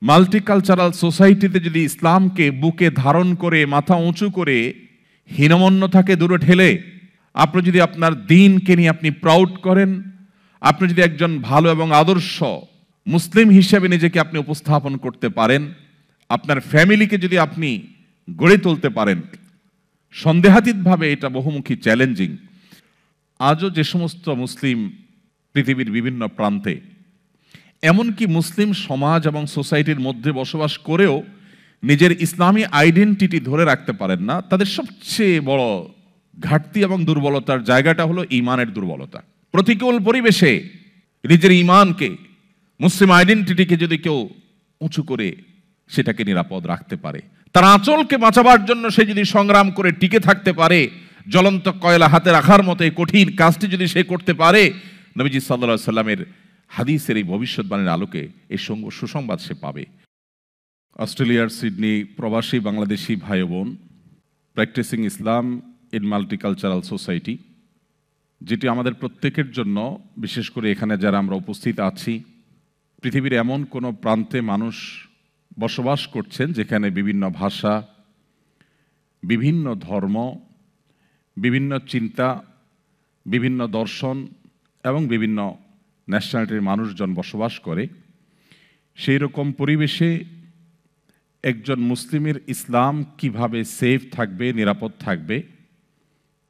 Multicultural সোসাইটিতে যদি ইসলামকে বুকে ধারণ করে মাথা উঁচু করে হীনমন্যতাকে দূরে ঠেলে আপনি যদি আপনার দ্বীনকে নিয়ে আপনি প্রাউড করেন, আপনি যদি একজন ভালো এবং আদর্শ মুসলিম হিসেবে নিজেকে আপনি উপস্থাপন করতে পারেন, আপনার ফ্যামিলিকে যদি আপনি গড়ে তুলতে পারেন, সন্দেহাতীতভাবে এটা বহুমুখী চ্যালেঞ্জিং। আজও যে সমস্ত মুসলিম পৃথিবীর বিভিন্ন প্রান্তে, এমনকি মুসলিম সমাজ এবং সোসাইটির মধ্যে বসবাস করেও নিজের ইসলামী আইডেন্টিটি ধরে রাখতে পারেন না, তাদের সবচেয়ে বড় ঘাটতি এবং দুর্বলতার জায়গাটা হলো ঈমানের দুর্বলতা। প্রতিকূল পরিবেশে নিজের ঈমানকে, মুসলিম আইডেন্টিটিকে যদি কেউ উঁচু করে সেটাকে নিরাপদ রাখতে পারে, তার আঁচলকে বাঁচাবার জন্য সে যদি সংগ্রাম করে টিকে থাকতে পারে, জ্বলন্ত কয়লা হাতে রাখার মতো এই কঠিন কাজটি যদি সে করতে পারে, নবীজি সাল্লাল্লাহু আলাইহি সাল্লামের হাদিসের এই ভবিষ্যৎবাণীর আলোকে এই সুসংবাদ সে পাবে। অস্ট্রেলিয়ার সিডনি প্রবাসী বাংলাদেশি ভাই বোন, practising Islam in multicultural society, যেটি আমাদের প্রত্যেকের জন্য, বিশেষ করে এখানে যারা আমরা উপস্থিত আছি, পৃথিবীর এমন কোনো প্রান্তে মানুষ বসবাস করছেন যেখানে বিভিন্ন ভাষা, বিভিন্ন ধর্ম, বিভিন্ন চিন্তা, বিভিন্ন দর্শন এবং বিভিন্ন ন্যাশনালিটির মানুষজন বসবাস করে। সেই রকম পরিবেশে একজন মুসলিমের ইসলাম কিভাবে সেফ থাকবে, নিরাপদ থাকবে,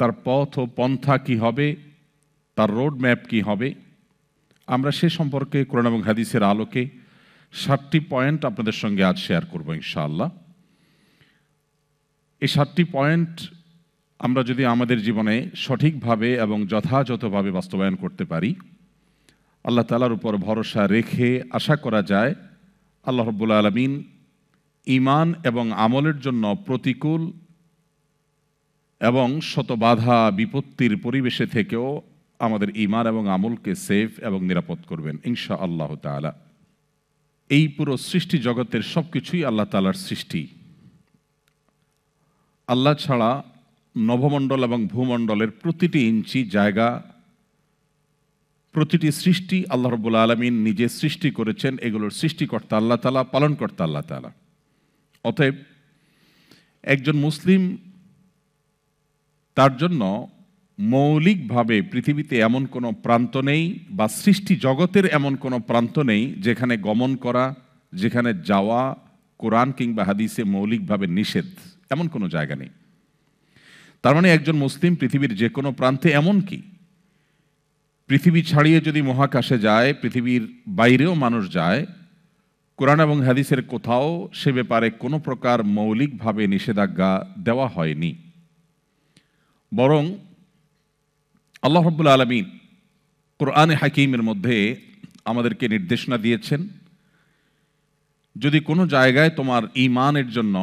তার পথ ও পন্থা কি হবে, তার রোড ম্যাপ কি হবে, আমরা সে সম্পর্কে কোরআন এবং হাদিসের আলোকে 7টি পয়েন্ট আপনাদের সঙ্গে আজ শেয়ার করব ইনশাআল্লাহ। এই 7টি পয়েন্ট আমরা যদি আমাদের জীবনে সঠিকভাবে এবং যথাযথভাবে বাস্তবায়ন করতে পারি, আল্লাহ তাআলার উপর ভরসা রেখে আশা করা যায় আল্লাহ রাব্বুল আলামিন ঈমান এবং আমলের জন্য প্রতিকূল এবং শত বাধা বিপত্তির পরিবেশে থেকেও আমাদের ঈমান এবং আমলকে সেফ এবং নিরাপদ করবেন ইনশাআল্লাহ তাআলা। এই পুরো সৃষ্টি জগতের সবকিছুই আল্লাহ তাআলার সৃষ্টি। আল্লাহ ছাড়া নভমণ্ডল এবং ভূমণ্ডলের প্রতিটি ইঞ্চি জায়গা, প্রতিটি সৃষ্টি আল্লাহ রাব্বুল আলামিন নিজে সৃষ্টি করেছেন। এগুলোর সৃষ্টিকর্তা আল্লাহ তাআলা, পালনকর্তা আল্লাহ তাআলা। অতএব একজন মুসলিম, তার জন্য মৌলিকভাবে পৃথিবীতে এমন কোনো প্রান্ত নেই বা সৃষ্টি জগতের এমন কোনো প্রান্ত নেই যেখানে গমন করা, যেখানে যাওয়া কোরআন কিংবা হাদিসে মৌলিকভাবে নিষেধ, এমন কোনো জায়গা নেই। তার মানে একজন মুসলিম পৃথিবীর যে কোনো প্রান্তে, এমনকি পৃথিবী ছাড়িয়ে যদি মহাকাশে যায়, পৃথিবীর বাইরেও মানুষ যায়, কোরআন এবং হাদিসের কোথাও সে ব্যাপারে কোনো প্রকার মৌলিকভাবে নিষেধাজ্ঞা দেওয়া হয়নি। বরং আল্লাহ রাব্বুল আলামিন কোরআনে হাকিমের মধ্যে আমাদেরকে নির্দেশনা দিয়েছেন, যদি কোনো জায়গায় তোমার ঈমানের জন্য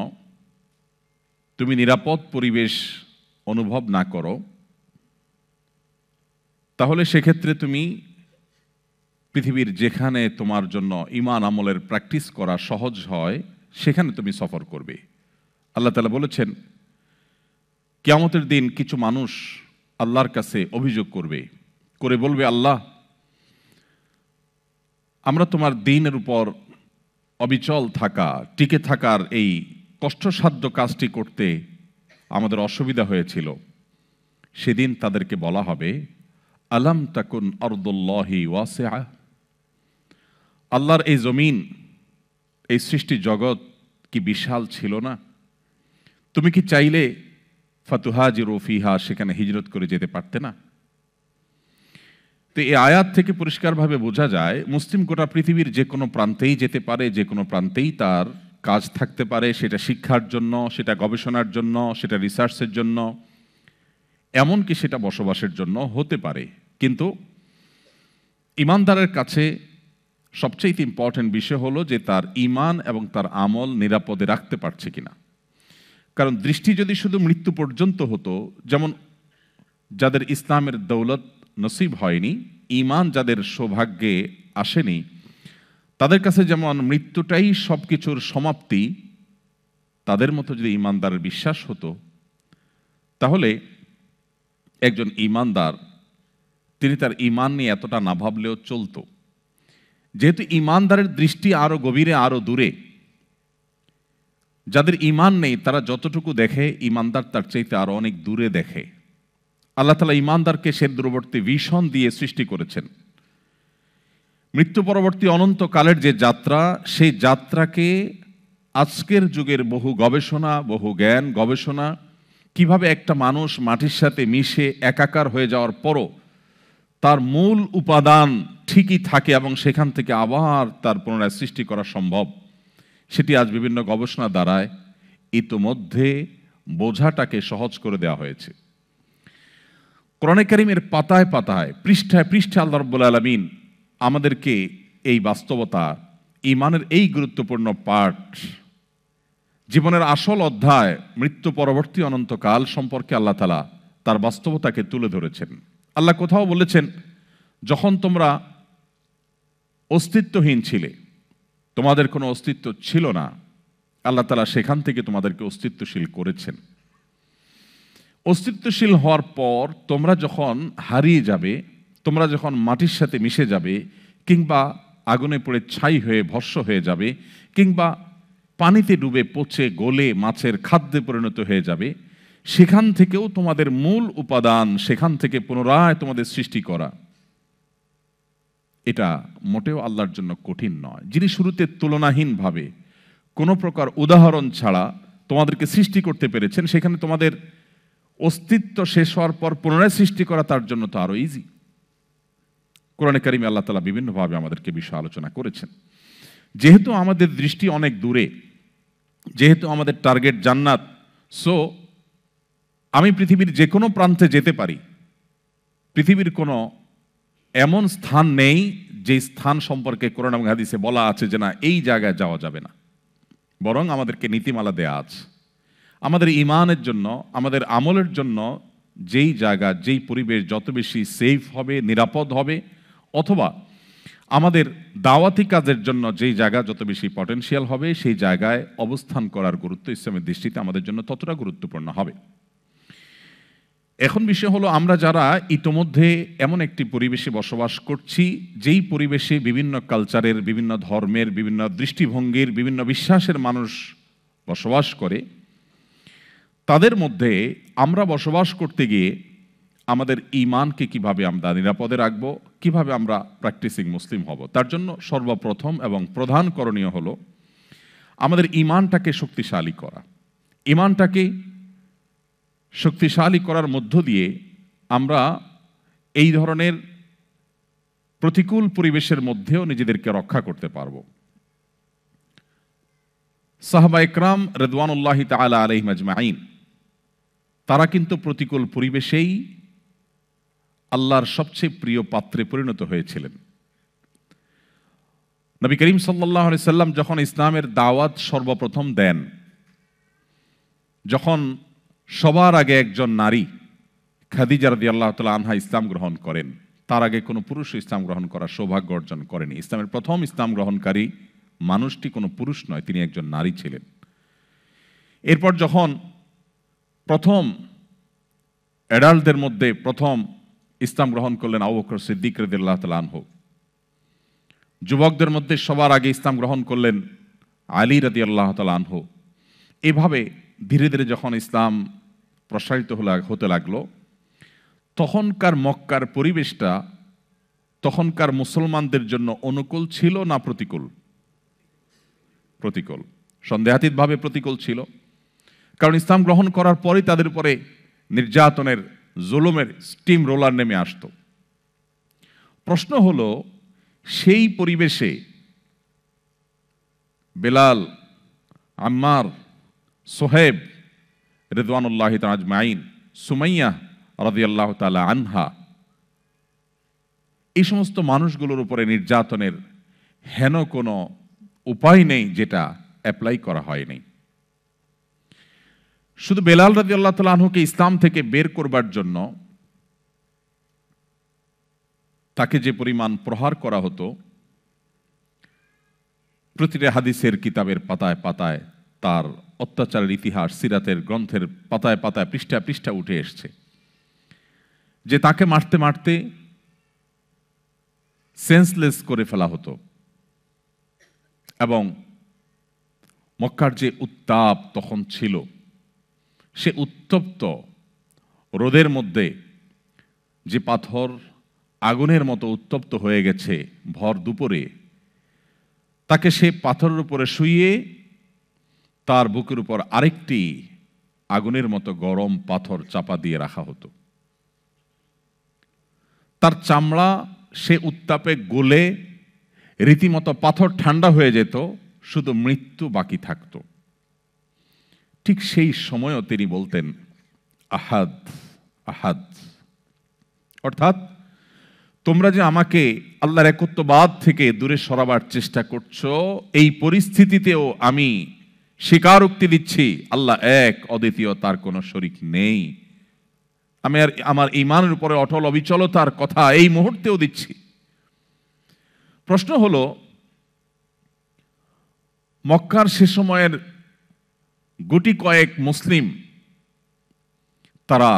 তুমি নিরাপদ পরিবেশ অনুভব না করো, তাহলে সেক্ষেত্রে তুমি পৃথিবীর যেখানে তোমার জন্য ঈমান আমলের প্র্যাকটিস করা সহজ হয় সেখানে তুমি সফর করবে। আল্লাহ তাআলা বলেছেন, কিয়ামতের দিন কিছু মানুষ আল্লাহর কাছে অভিযোগ করে বলবে, আল্লাহ, আমরা তোমার দ্বীনের উপর অবিচল থাকা, টিকে থাকার এই কষ্টসাধ্য কাজটি করতে আমাদের অসুবিধা হয়েছিল। সেদিন তাদেরকে বলা হবে, আলাম তাকুন আরদুল্লাহি ওয়াসিআ, আল্লাহর এই জমিন, এই সৃষ্টি জগৎ কি বিশাল ছিল না? তুমি কি চাইলে ফাতুহাজিরু ফিহা, সেখানে হিজরত করে যেতে পারতে না? তো এই আয়াত থেকে পরিষ্কারভাবে বোঝা যায় মুসলিম গোটা পৃথিবীর যে কোনো প্রান্তেই যেতে পারে, যে কোনো প্রান্তেই তার কাজ থাকতে পারে, সেটা শিক্ষার জন্য, সেটা গবেষণার জন্য, সেটা রিসার্চের জন্য, এমনকি সেটা বসবাসের জন্য হতে পারে। কিন্তু ঈমানদারের কাছে সবচেয়ে ইম্পর্টেন্ট বিষয় হলো যে তার ঈমান এবং তার আমল নিরাপদে রাখতে পারছে কিনা। কারণ দৃষ্টি যদি শুধু মৃত্যু পর্যন্ত হতো, যেমন যাদের ইসলামের দৌলত নসিব হয়নি, ঈমান যাদের সৌভাগ্যে আসেনি, তাদের কাছে যেমন মৃত্যুটাই সব কিছুর সমাপ্তি, তাদের মতো যদি ঈমানদারের বিশ্বাস হতো, তাহলে একজন ঈমানদার তিনি তার ঈমান নিয়ে এতটা না ভাবলেও চলতো। যেহেতু ইমানদারের দৃষ্টি আরো গভীরে, আরো দূরে, যাদের ইমান নেই তারা যতটুকু দেখে, ইমানদার তার চাইতে আরো অনেক দূরে দেখে। আল্লাহ তাআলা ইমানদারকে সে দূরবর্তী ভিশন দিয়ে সৃষ্টি করেছেন। মৃত্যু পরবর্তী অনন্তকালের যে যাত্রা, সেই যাত্রাকে আজকের যুগের বহু গবেষণা, বহু জ্ঞান গবেষণা, কিভাবে একটা মানুষ মাটির সাথে মিশে একাকার হয়ে যাওয়ার পরও তার মূল উপাদান ঠিকই থাকে এবং সেখান থেকে আবার তার পুনরায় সৃষ্টি করা সম্ভব, সেটি আজ বিভিন্ন গবেষণা দ্বারায় ইতোমধ্যে বোঝাটাকে সহজ করে দেওয়া হয়েছে। কোরআনে কারীমের পাতায় পাতায়, পৃষ্ঠায় পৃষ্ঠায় আল্লাহ রাব্বুল আলামিন আমাদেরকে এই বাস্তবতা, ঈমানের এই গুরুত্বপূর্ণ পাঠ, জীবনের আসল অধ্যায় মৃত্যু পরবর্তী অনন্তকাল সম্পর্কে আল্লাহ তাআলা তার বাস্তবতাকে তুলে ধরেছেন। আল্লাহ কোথাও বলেছেন, যখন তোমরা অস্তিত্বহীন ছিলে, তোমাদের কোনো অস্তিত্ব ছিল না, আল্লাহ তাআলা সেখান থেকে তোমাদেরকে অস্তিত্বশীল করেছেন। অস্তিত্বশীল হওয়ার পর তোমরা যখন হারিয়ে যাবে, তোমরা যখন মাটির সাথে মিশে যাবে, কিংবা আগুনে পড়ে ছাই হয়ে ভস্ম হয়ে যাবে, কিংবা পানিতে ডুবে পচে গলে মাছের খাদ্যে পরিণত হয়ে যাবে, সেখান থেকেও তোমাদের মূল উপাদান, সেখান থেকে পুনরায় তোমাদের সৃষ্টি করা, এটা মোটেও আল্লাহর জন্য কঠিন নয়। যিনি শুরুতে তুলনাহীনভাবে কোনো প্রকার উদাহরণ ছাড়া তোমাদেরকে সৃষ্টি করতে পেরেছেন, সেখানে তোমাদের অস্তিত্ব শেষ হওয়ার পর পুনরায় সৃষ্টি করা তার জন্য তো আরো ইজি। কোরআনে কারীমে আল্লাহ তাআলা বিভিন্নভাবে আমাদেরকে বিষয় আলোচনা করেছেন। যেহেতু আমাদের দৃষ্টি অনেক দূরে, যেহেতু আমাদের টার্গেট জান্নাত, সো আমি পৃথিবীর যে কোনো প্রান্তে যেতে পারি। পৃথিবীর কোনো এমন স্থান নেই যে স্থান সম্পর্কে কোরআন এবং হাদিসে বলা আছে যে না, এই জায়গায় যাওয়া যাবে না। বরং আমাদেরকে নীতিমালা দেয়া আছে আমাদের ঈমানের জন্য, আমাদের আমলের জন্য। যেই জায়গা, যেই পরিবেশ যত বেশি সেফ হবে, নিরাপদ হবে, অথবা আমাদের দাওয়াতি কাজের জন্য যেই জায়গা যত বেশি পটেনশিয়াল হবে, সেই জায়গায় অবস্থান করার গুরুত্ব ইসলামের দৃষ্টিতে আমাদের জন্য ততটা গুরুত্বপূর্ণ হবে। এখন বিষয় হলো, আমরা যারা ইতোমধ্যে এমন একটি পরিবেশে বসবাস করছি, যেই পরিবেশে বিভিন্ন কালচারের, বিভিন্ন ধর্মের, বিভিন্ন দৃষ্টিভঙ্গির, বিভিন্ন বিশ্বাসের মানুষ বসবাস করে, তাদের মধ্যে আমরা বসবাস করতে গিয়ে আমাদের ঈমানকে কিভাবে আমরা নিরাপদে রাখব, কিভাবে আমরা প্র্যাকটিসিং মুসলিম হব, তার জন্য সর্বপ্রথম এবং প্রধান করণীয় হলো আমাদের ঈমানটাকে শক্তিশালী করা। ঈমানটাকে শক্তিশালী করার মধ্য দিয়ে আমরা এই ধরনের প্রতিকূল পরিবেশের মধ্যেও নিজেদেরকে রক্ষা করতে পারব। সাহাবা ইকরাম রিদওয়ানুল্লাহি তাআলা আলাইহিম আজমাইন, তারা কিন্তু প্রতিকূল পরিবেশেই আল্লাহর সবচেয়ে প্রিয় পাত্রে পরিণত হয়েছিলেন। নবী করিম সাল্লাল্লাহু আলাইহি সাল্লাম যখন ইসলামের দাওয়াত সর্বপ্রথম দেন, যখন সবার আগে একজন নারী খাদিজা রাদিয়াল্লাহু তাআলা আনহা ইসলাম গ্রহণ করেন, তার আগে কোনো পুরুষ ইসলাম গ্রহণ করার সৌভাগ্য অর্জন করেনি। ইসলামের প্রথম ইসলাম গ্রহণকারী মানুষটি কোনো পুরুষ নয়, তিনি একজন নারী ছিলেন। এরপর যখন প্রথম অ্যাডাল্টদের মধ্যে প্রথম ইসলাম গ্রহণ করলেন আবু বকর সিদ্দিক রাদিয়াল্লাহু তাআলা আনহু, যুবকদের মধ্যে সবার আগে ইসলাম গ্রহণ করলেন আলী রাদিয়াল্লাহু তাআলা আনহু। এভাবে ধীরে ধীরে যখন ইসলাম প্রসারিত হতে লাগলো, তখনকার মক্কার পরিবেশটা তখনকার মুসলমানদের জন্য অনুকূল ছিল না প্রতিকূল? প্রতিকূল, সন্দেহাতীতভাবে প্রতিকূল ছিল। কারণ ইসলাম গ্রহণ করার পরই তাদের উপরে নির্যাতনের, জুলুমের স্টিম রোলার নেমে আসতো। প্রশ্ন হলো, সেই পরিবেশে বেলাল, আম্মার, সোহেব রিদওয়ানুল্লাহি তাআলা আজমাইন, সুমাইয়া রাদিয়াল্লাহু তাআলা আনহা, এই সমস্ত মানুষগুলোর উপরে নির্যাতনের হেন কোনো উপায় নেই যেটা অ্যাপ্লাই করা হয়নি। শুধু বেলাল রাদিয়াল্লাহু তাআলা আনহুকে ইসলাম থেকে বের করবার জন্য তাকে যে পরিমাণ প্রহার করা হতো, প্রতিটা হাদিসের কিতাবের পাতায় পাতায় তার অত্যাচারের ইতিহাস, সিরাতের গ্রন্থের পাতায় পাতায়, পৃষ্ঠা পৃষ্ঠা উঠে এসছে যে তাকে মারতে মারতে সেন্সলেস করে ফেলা হতো, এবং মক্কার যে উত্তাপ তখন ছিল, সে উত্তপ্ত রোদের মধ্যে যে পাথর আগুনের মতো উত্তপ্ত হয়ে গেছে ভর দুপুরে, তাকে সে পাথরের উপরে শুইয়ে তার বুকের উপর আরেকটি আগুনের মতো গরম পাথর চাপা দিয়ে রাখা হতো। তার চামড়া সে উত্তাপে গলে রীতিমতো পাথর ঠান্ডা হয়ে যেত, শুধু মৃত্যু বাকি থাকত। ঠিক সেই সময়ও তিনি বলতেন আহাদ আহাদ, অর্থাৎ তোমরা যে আমাকে আল্লাহর একত্ববাদ থেকে দূরে সরাবার চেষ্টা করছো, এই পরিস্থিতিতেও আমি স্বীকারোক্তি দিচ্ছি আল্লাহ এক, অদ্বিতীয়, তার কোনো শরীক নেই। আমি আর আমার ঈমানের উপরে অটল অবিচলতার কথা এই মুহূর্তেও দিচ্ছি। প্রশ্ন হলো, মক্কার সে সময়ের গুটি কয়েক মুসলিম, তারা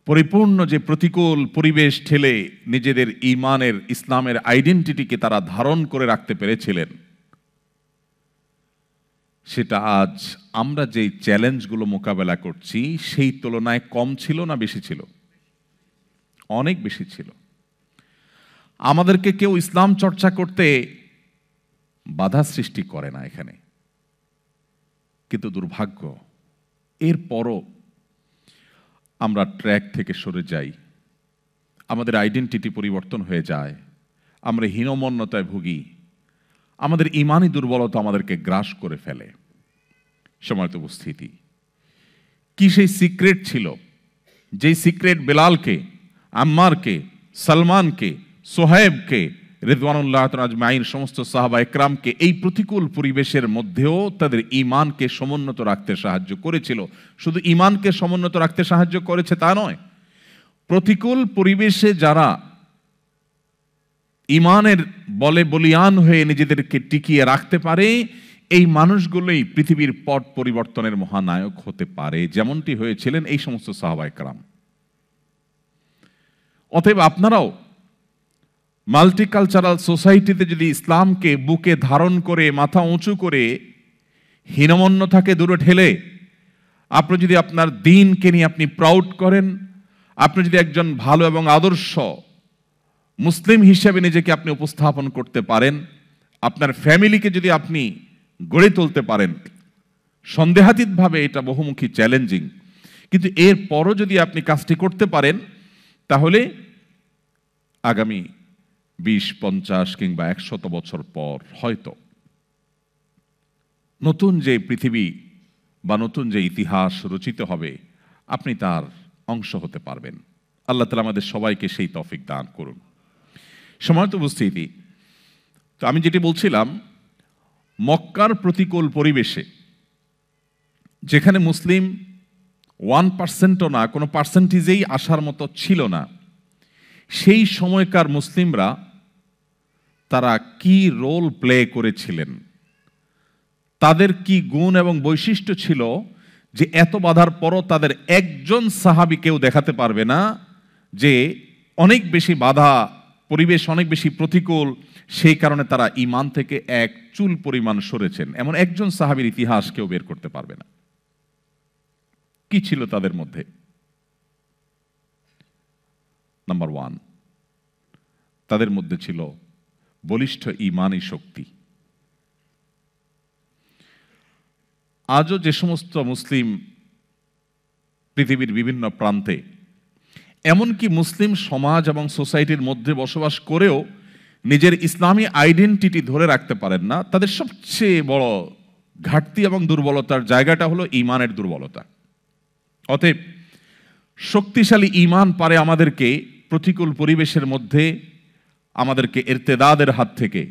পরিপূর্ণ যে প্রতিকূল পরিবেশ ঠেলে নিজেদের ঈমানের, ইসলামের আইডেন্টিটিকে তারা ধারণ করে রাখতে পেরেছিলেন, সেটা আজ আমরা যে চ্যালেঞ্জগুলো মোকাবেলা করছি সেই তুলনায় কম ছিল না বেশি ছিল? অনেক বেশি ছিল। আমাদেরকে কেউ ইসলাম চর্চা করতে বাধা সৃষ্টি করে না এখানে, কিন্তু দুর্ভাগ্য এরপরও আমরা ট্র্যাক থেকে সরে যাই, আমাদের আইডেন্টিটি পরিবর্তন হয়ে যায়, আমরা হীনমন্যতায় ভুগি, আমাদের ঈমানি দুর্বলতা আমাদেরকে গ্রাস করে ফেলে। সম্মানিত উপস্থিতি, কি সেই সিক্রেট ছিল, যেই সিক্রেট বেলালকে, আম্মারকে, সালমানকে, সোহেবকে রিদওয়ানুল্লাহ আজমাইন, সমস্ত সাহাবা একরামকে এই প্রতিকূল পরিবেশের মধ্যেও তাদের ঈমানকে সমুন্নত রাখতে সাহায্য করেছিল। শুধু ঈমানকে সমুন্নত রাখতে সাহায্য করেছে তা নয়, প্রতিকূল পরিবেশে যারা ঈমানের বলে বলিয়ান হয়ে নিজেদেরকে টিকিয়ে রাখতে পারে, এই মানুষগুলোই পৃথিবীর পট পরিবর্তনের মহানায়ক হতে পারে, যেমনটি হয়েছিলেন এই সমস্ত সাহাবা একরাম। অতএব আপনারাও মাল্টিকালচারাল সোসাইটিতে যদি ইসলামকে বুকে ধারণ করে, মাথা উঁচু করে, হীনমন্যতাকে দূরে ঠেলে আপনি যদি আপনার দ্বীনকে নিয়ে আপনি প্রাউড করেন, আপনি যদি একজন ভালো এবং আদর্শ মুসলিম হিসেবে নিজেকে আপনি উপস্থাপন করতে পারেন, আপনার ফ্যামিলিকে যদি আপনি গড়ে তুলতে পারেন, সন্দেহাতীতভাবে এটা বহুমুখী চ্যালেঞ্জিং, কিন্তু এরপরও যদি আপনি কাজটি করতে পারেন, তাহলে আগামী 20, 50 কিংবা 100 বছর পর হয়তো নতুন যে পৃথিবী বা নতুন যে ইতিহাস রচিত হবে, আপনি তার অংশ হতে পারবেন। আল্লাহ তাআলা আমাদের সবাইকে সেই তৌফিক দান করুন। সম্মানিত উপস্থিতি, তো আমি যেটি বলছিলাম, মক্কার প্রতিকূল পরিবেশে যেখানে মুসলিম 1%ও না, কোনো পার্সেন্টেজেই আসার মতো ছিল না, সেই সময়কার মুসলিমরা তারা কি রোল প্লে করেছিলেন, তাদের কি গুণ এবং বৈশিষ্ট্য ছিল যে এত বাধার পরও তাদের একজন সাহাবী কেউ দেখাতে পারবে না যে অনেক বেশি বাধা, পরিবেশ অনেক বেশি প্রতিকূল, সেই কারণে তারা ঈমান থেকে এক চুল পরিমাণ সরেছেন, এমন একজন সাহাবীর ইতিহাস কেউ বের করতে পারবে না। কি ছিল তাদের মধ্যে? নাম্বার 1, তাদের মধ্যে ছিল বলিষ্ঠ ঈমানী শক্তি। আজও যে সমস্ত মুসলিম পৃথিবীর বিভিন্ন প্রান্তে, এমনকি মুসলিম সমাজ এবং সোসাইটির মধ্যে বসবাস করেও নিজের ইসলামী আইডেন্টিটি ধরে রাখতে পারেন না, তাদের সবচেয়ে বড় ঘাটতি এবং দুর্বলতার জায়গাটা হলো ঈমানের দুর্বলতা। অতএব শক্তিশালী ঈমান পারে আমাদেরকে প্রতিকূল পরিবেশের মধ্যে আমাদেরকে ইরতিদাদের হাত থেকে,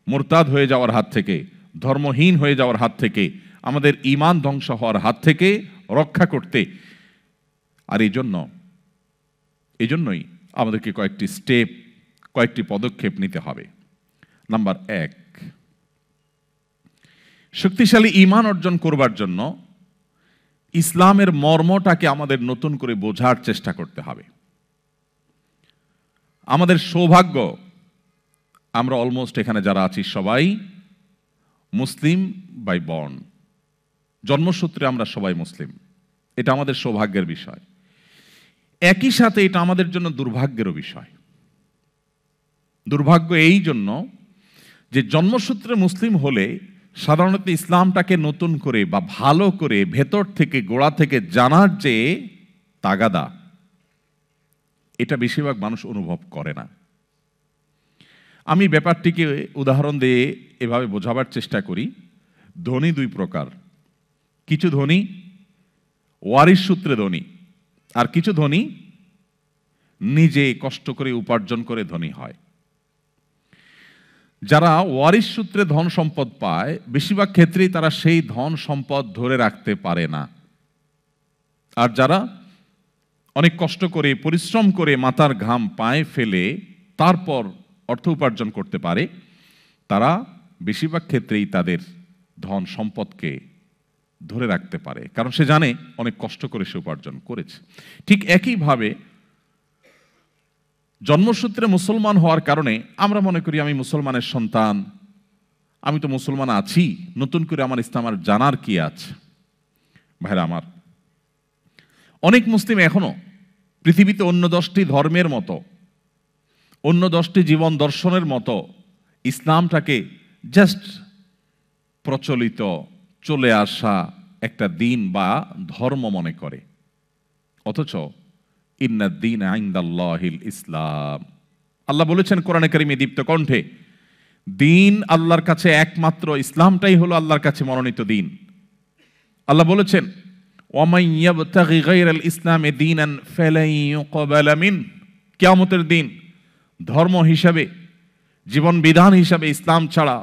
মুরতাদ হয়ে যাওয়ার হাত থেকে, ধর্মহীন হয়ে যাওয়ার হাত থেকে, আমাদের ঈমান ধ্বংস হওয়ার হাত থেকে রক্ষা করতে। আর এই জন্যই আমাদেরকে কয়েকটি পদক্ষেপ নিতে হবে। নাম্বার 1, শক্তিশালী ঈমান অর্জন করবার জন্য ইসলামের মর্মটাকে আমাদের নতুন করে বোঝার চেষ্টা করতে হবে। আমাদের সৌভাগ্য, আমরা অলমোস্ট এখানে যারা আছি সবাই মুসলিম বাই বর্ন, জন্মসূত্রে আমরা সবাই মুসলিম, এটা আমাদের সৌভাগ্যের বিষয়। একই সাথে এটা আমাদের জন্য দুর্ভাগ্যেরও বিষয়। দুর্ভাগ্য এই জন্য যে জন্মসূত্রে মুসলিম হলে সাধারণত ইসলামটাকে নতুন করে বা ভালো করে ভেতর থেকে গোড়া থেকে জানার যে তাগাদা, এটা বেশিরভাগ মানুষ অনুভব করে না। আমি ব্যাপারটিকে উদাহরণ দিয়ে এভাবে বোঝাবার চেষ্টা করি। ধনী দুই প্রকার, কিছু ধনী ওয়ারিশ সূত্রে ধনী, আর কিছু ধনী নিজে কষ্ট করে উপার্জন করে ধনী হয়। যারা ওয়ারিশ সূত্রে ধন সম্পদ পায়, বেশিরভাগ ক্ষেত্রেই তারা সেই ধন সম্পদ ধরে রাখতে পারে না। আর যারা অনেক কষ্ট করে পরিশ্রম করে মাথার ঘাম পায়ে ফেলে তারপর অর্থ উপার্জন করতে পারে, তারা বেশিরভাগ ক্ষেত্রেই তাদের ধন সম্পদকে ধরে রাখতে পারে, কারণ সে জানে অনেক কষ্ট করে সে উপার্জন করেছে। ঠিক একইভাবে জন্মসূত্রে মুসলমান হওয়ার কারণে আমরা মনে করি আমি মুসলমানের সন্তান, আমি তো মুসলমান আছি, নতুন করে আমার ইসলাম আর জানার কি আছে। ভাইরা আমার, অনেক মুসলিম এখনো পৃথিবীতে অন্য 10টি ধর্মের মতো, অন্য 10টি জীবন দর্শনের মতো ইসলামটাকে জাস্ট প্রচলিত চলে আসা একটা দিন বা ধর্ম মনে করে। অথচ ইন্নাদ-দীন ইনদাল্লাহিল ইসলাম, আল্লাহ বলেছেন কোরআনে কারিমে দীপ্ত কণ্ঠে, দিন আল্লাহর কাছে একমাত্র ইসলামটাই হলো আল্লাহর কাছে মনোনীত দিন। আল্লাহ বলেছেন ওয়ামান ইয়াবতাগি গায়রাল ইসলামি দীনান ফালান ইউকবালা মিন, কিয়ামতের দিন ধর্ম হিসাবে, জীবন বিধান হিসাবে ইসলাম ছাড়া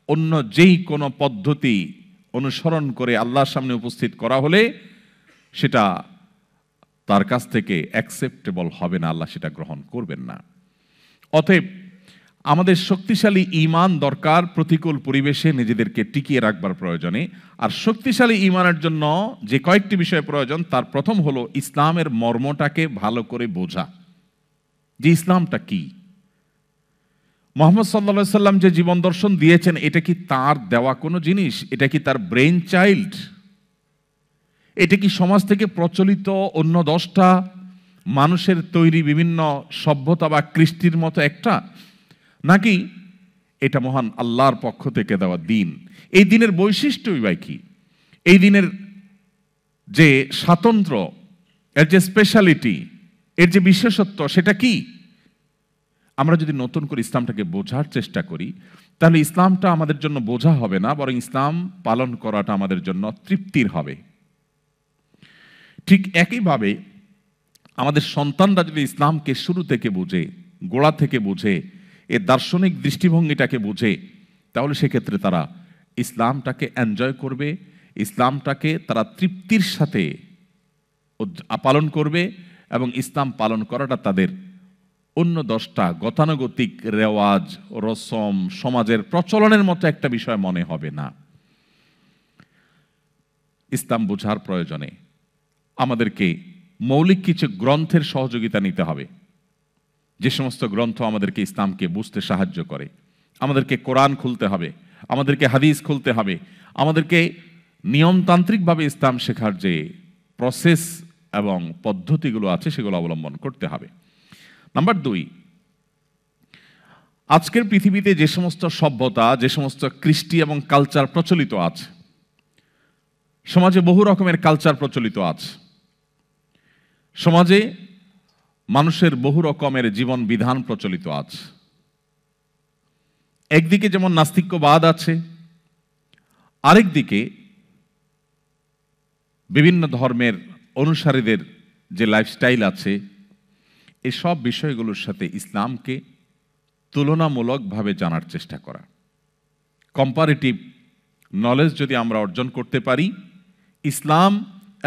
অন্য যেই কোনো পদ্ধতি অনুসরণ করে আল্লাহর সামনে উপস্থিত করা হলে সেটা তার কাছ থেকে অ্যাকসেপ্টেবল হবে না, আল্লাহ সেটা গ্রহণ করবেন না। অতএব আমাদের শক্তিশালী ঈমান দরকার প্রতিকূল পরিবেশে নিজেদেরকে টিকিয়ে রাখবার প্রয়োজনে। আর শক্তিশালী ঈমানের জন্য যে কয়েকটি বিষয় প্রয়োজন, তার প্রথম হলো ইসলামের মর্মটাকে ভালো করে বোঝা, যে ইসলামটা কি। মুহাম্মদ সাল্লাল্লাহু আলাইহি সাল্লাম যে জীবন দর্শন দিয়েছেন, এটা কি তার দেওয়া কোনো জিনিস? এটা কি তার ব্রেইন চাইল্ড? এটা কি সমাজ থেকে প্রচলিত অন্য 10টা মানুষের তৈরি বিভিন্ন সভ্যতা বা কৃষ্টির মতো একটা, নাকি এটা মহান আল্লাহর পক্ষ থেকে দেওয়া দিন? এই দিনের বৈশিষ্ট্যই বা কি? এই দিনের যে স্বাতন্ত্র্য, এর যে স্পেশালিটি, এর যে বিশেষত্ব, সেটা কি? আমরা যদি নতুন করে ইসলামটাকে বোঝার চেষ্টা করি, তাহলে ইসলামটা আমাদের জন্য বোঝা হবে না, বরং ইসলাম পালন করাটা আমাদের জন্য তৃপ্তির হবে। ঠিক একইভাবে আমাদের সন্তানরা যদি ইসলামকে শুরু থেকে বুঝে, গোড়া থেকে বুঝে, এর দার্শনিক দৃষ্টিভঙ্গিটাকে বুঝে, তাহলে সেক্ষেত্রে তারা ইসলামটাকে এনজয় করবে, ইসলামটাকে তারা তৃপ্তির সাথে পালন করবে, এবং ইসলাম পালন করাটা তাদের অন্য 10টা গতানুগতিক রেওয়াজ, রসম, সমাজের প্রচলনের মতো একটা বিষয় মনে হবে না। ইসলাম বোঝার প্রয়োজনে আমাদেরকে মৌলিক কিছু গ্রন্থের সহযোগিতা নিতে হবে, যে সমস্ত গ্রন্থ আমাদেরকে ইসলামকে বুঝতে সাহায্য করে। আমাদেরকে কোরআন খুলতে হবে, আমাদেরকে হাদিস খুলতে হবে, আমাদেরকে নিয়মতান্ত্রিকভাবে ইসলাম শেখার যে প্রসেস এবং পদ্ধতিগুলো আছে সেগুলো অবলম্বন করতে হবে। নাম্বার 2, আজকের পৃথিবীতে যে সমস্ত সভ্যতা, যে সমস্ত কৃষ্টি এবং কালচার প্রচলিত আছে, সমাজে বহু রকমের কালচার প্রচলিত আছে, সমাজে মানুষের বহু রকমের জীবন বিধান প্রচলিত আছে। একদিকে যেমন নাস্তিক্যবাদ আছে, আরেক দিকে বিভিন্ন ধর্মের অনুসারীদের যে লাইফস্টাইল আছে, এই সব বিষয়গুলোর সাথে ইসলামকে তুলনামূলকভাবে জানার চেষ্টা করা, কম্পারেটিভ নলেজ যদি আমরা অর্জন করতে পারি, ইসলাম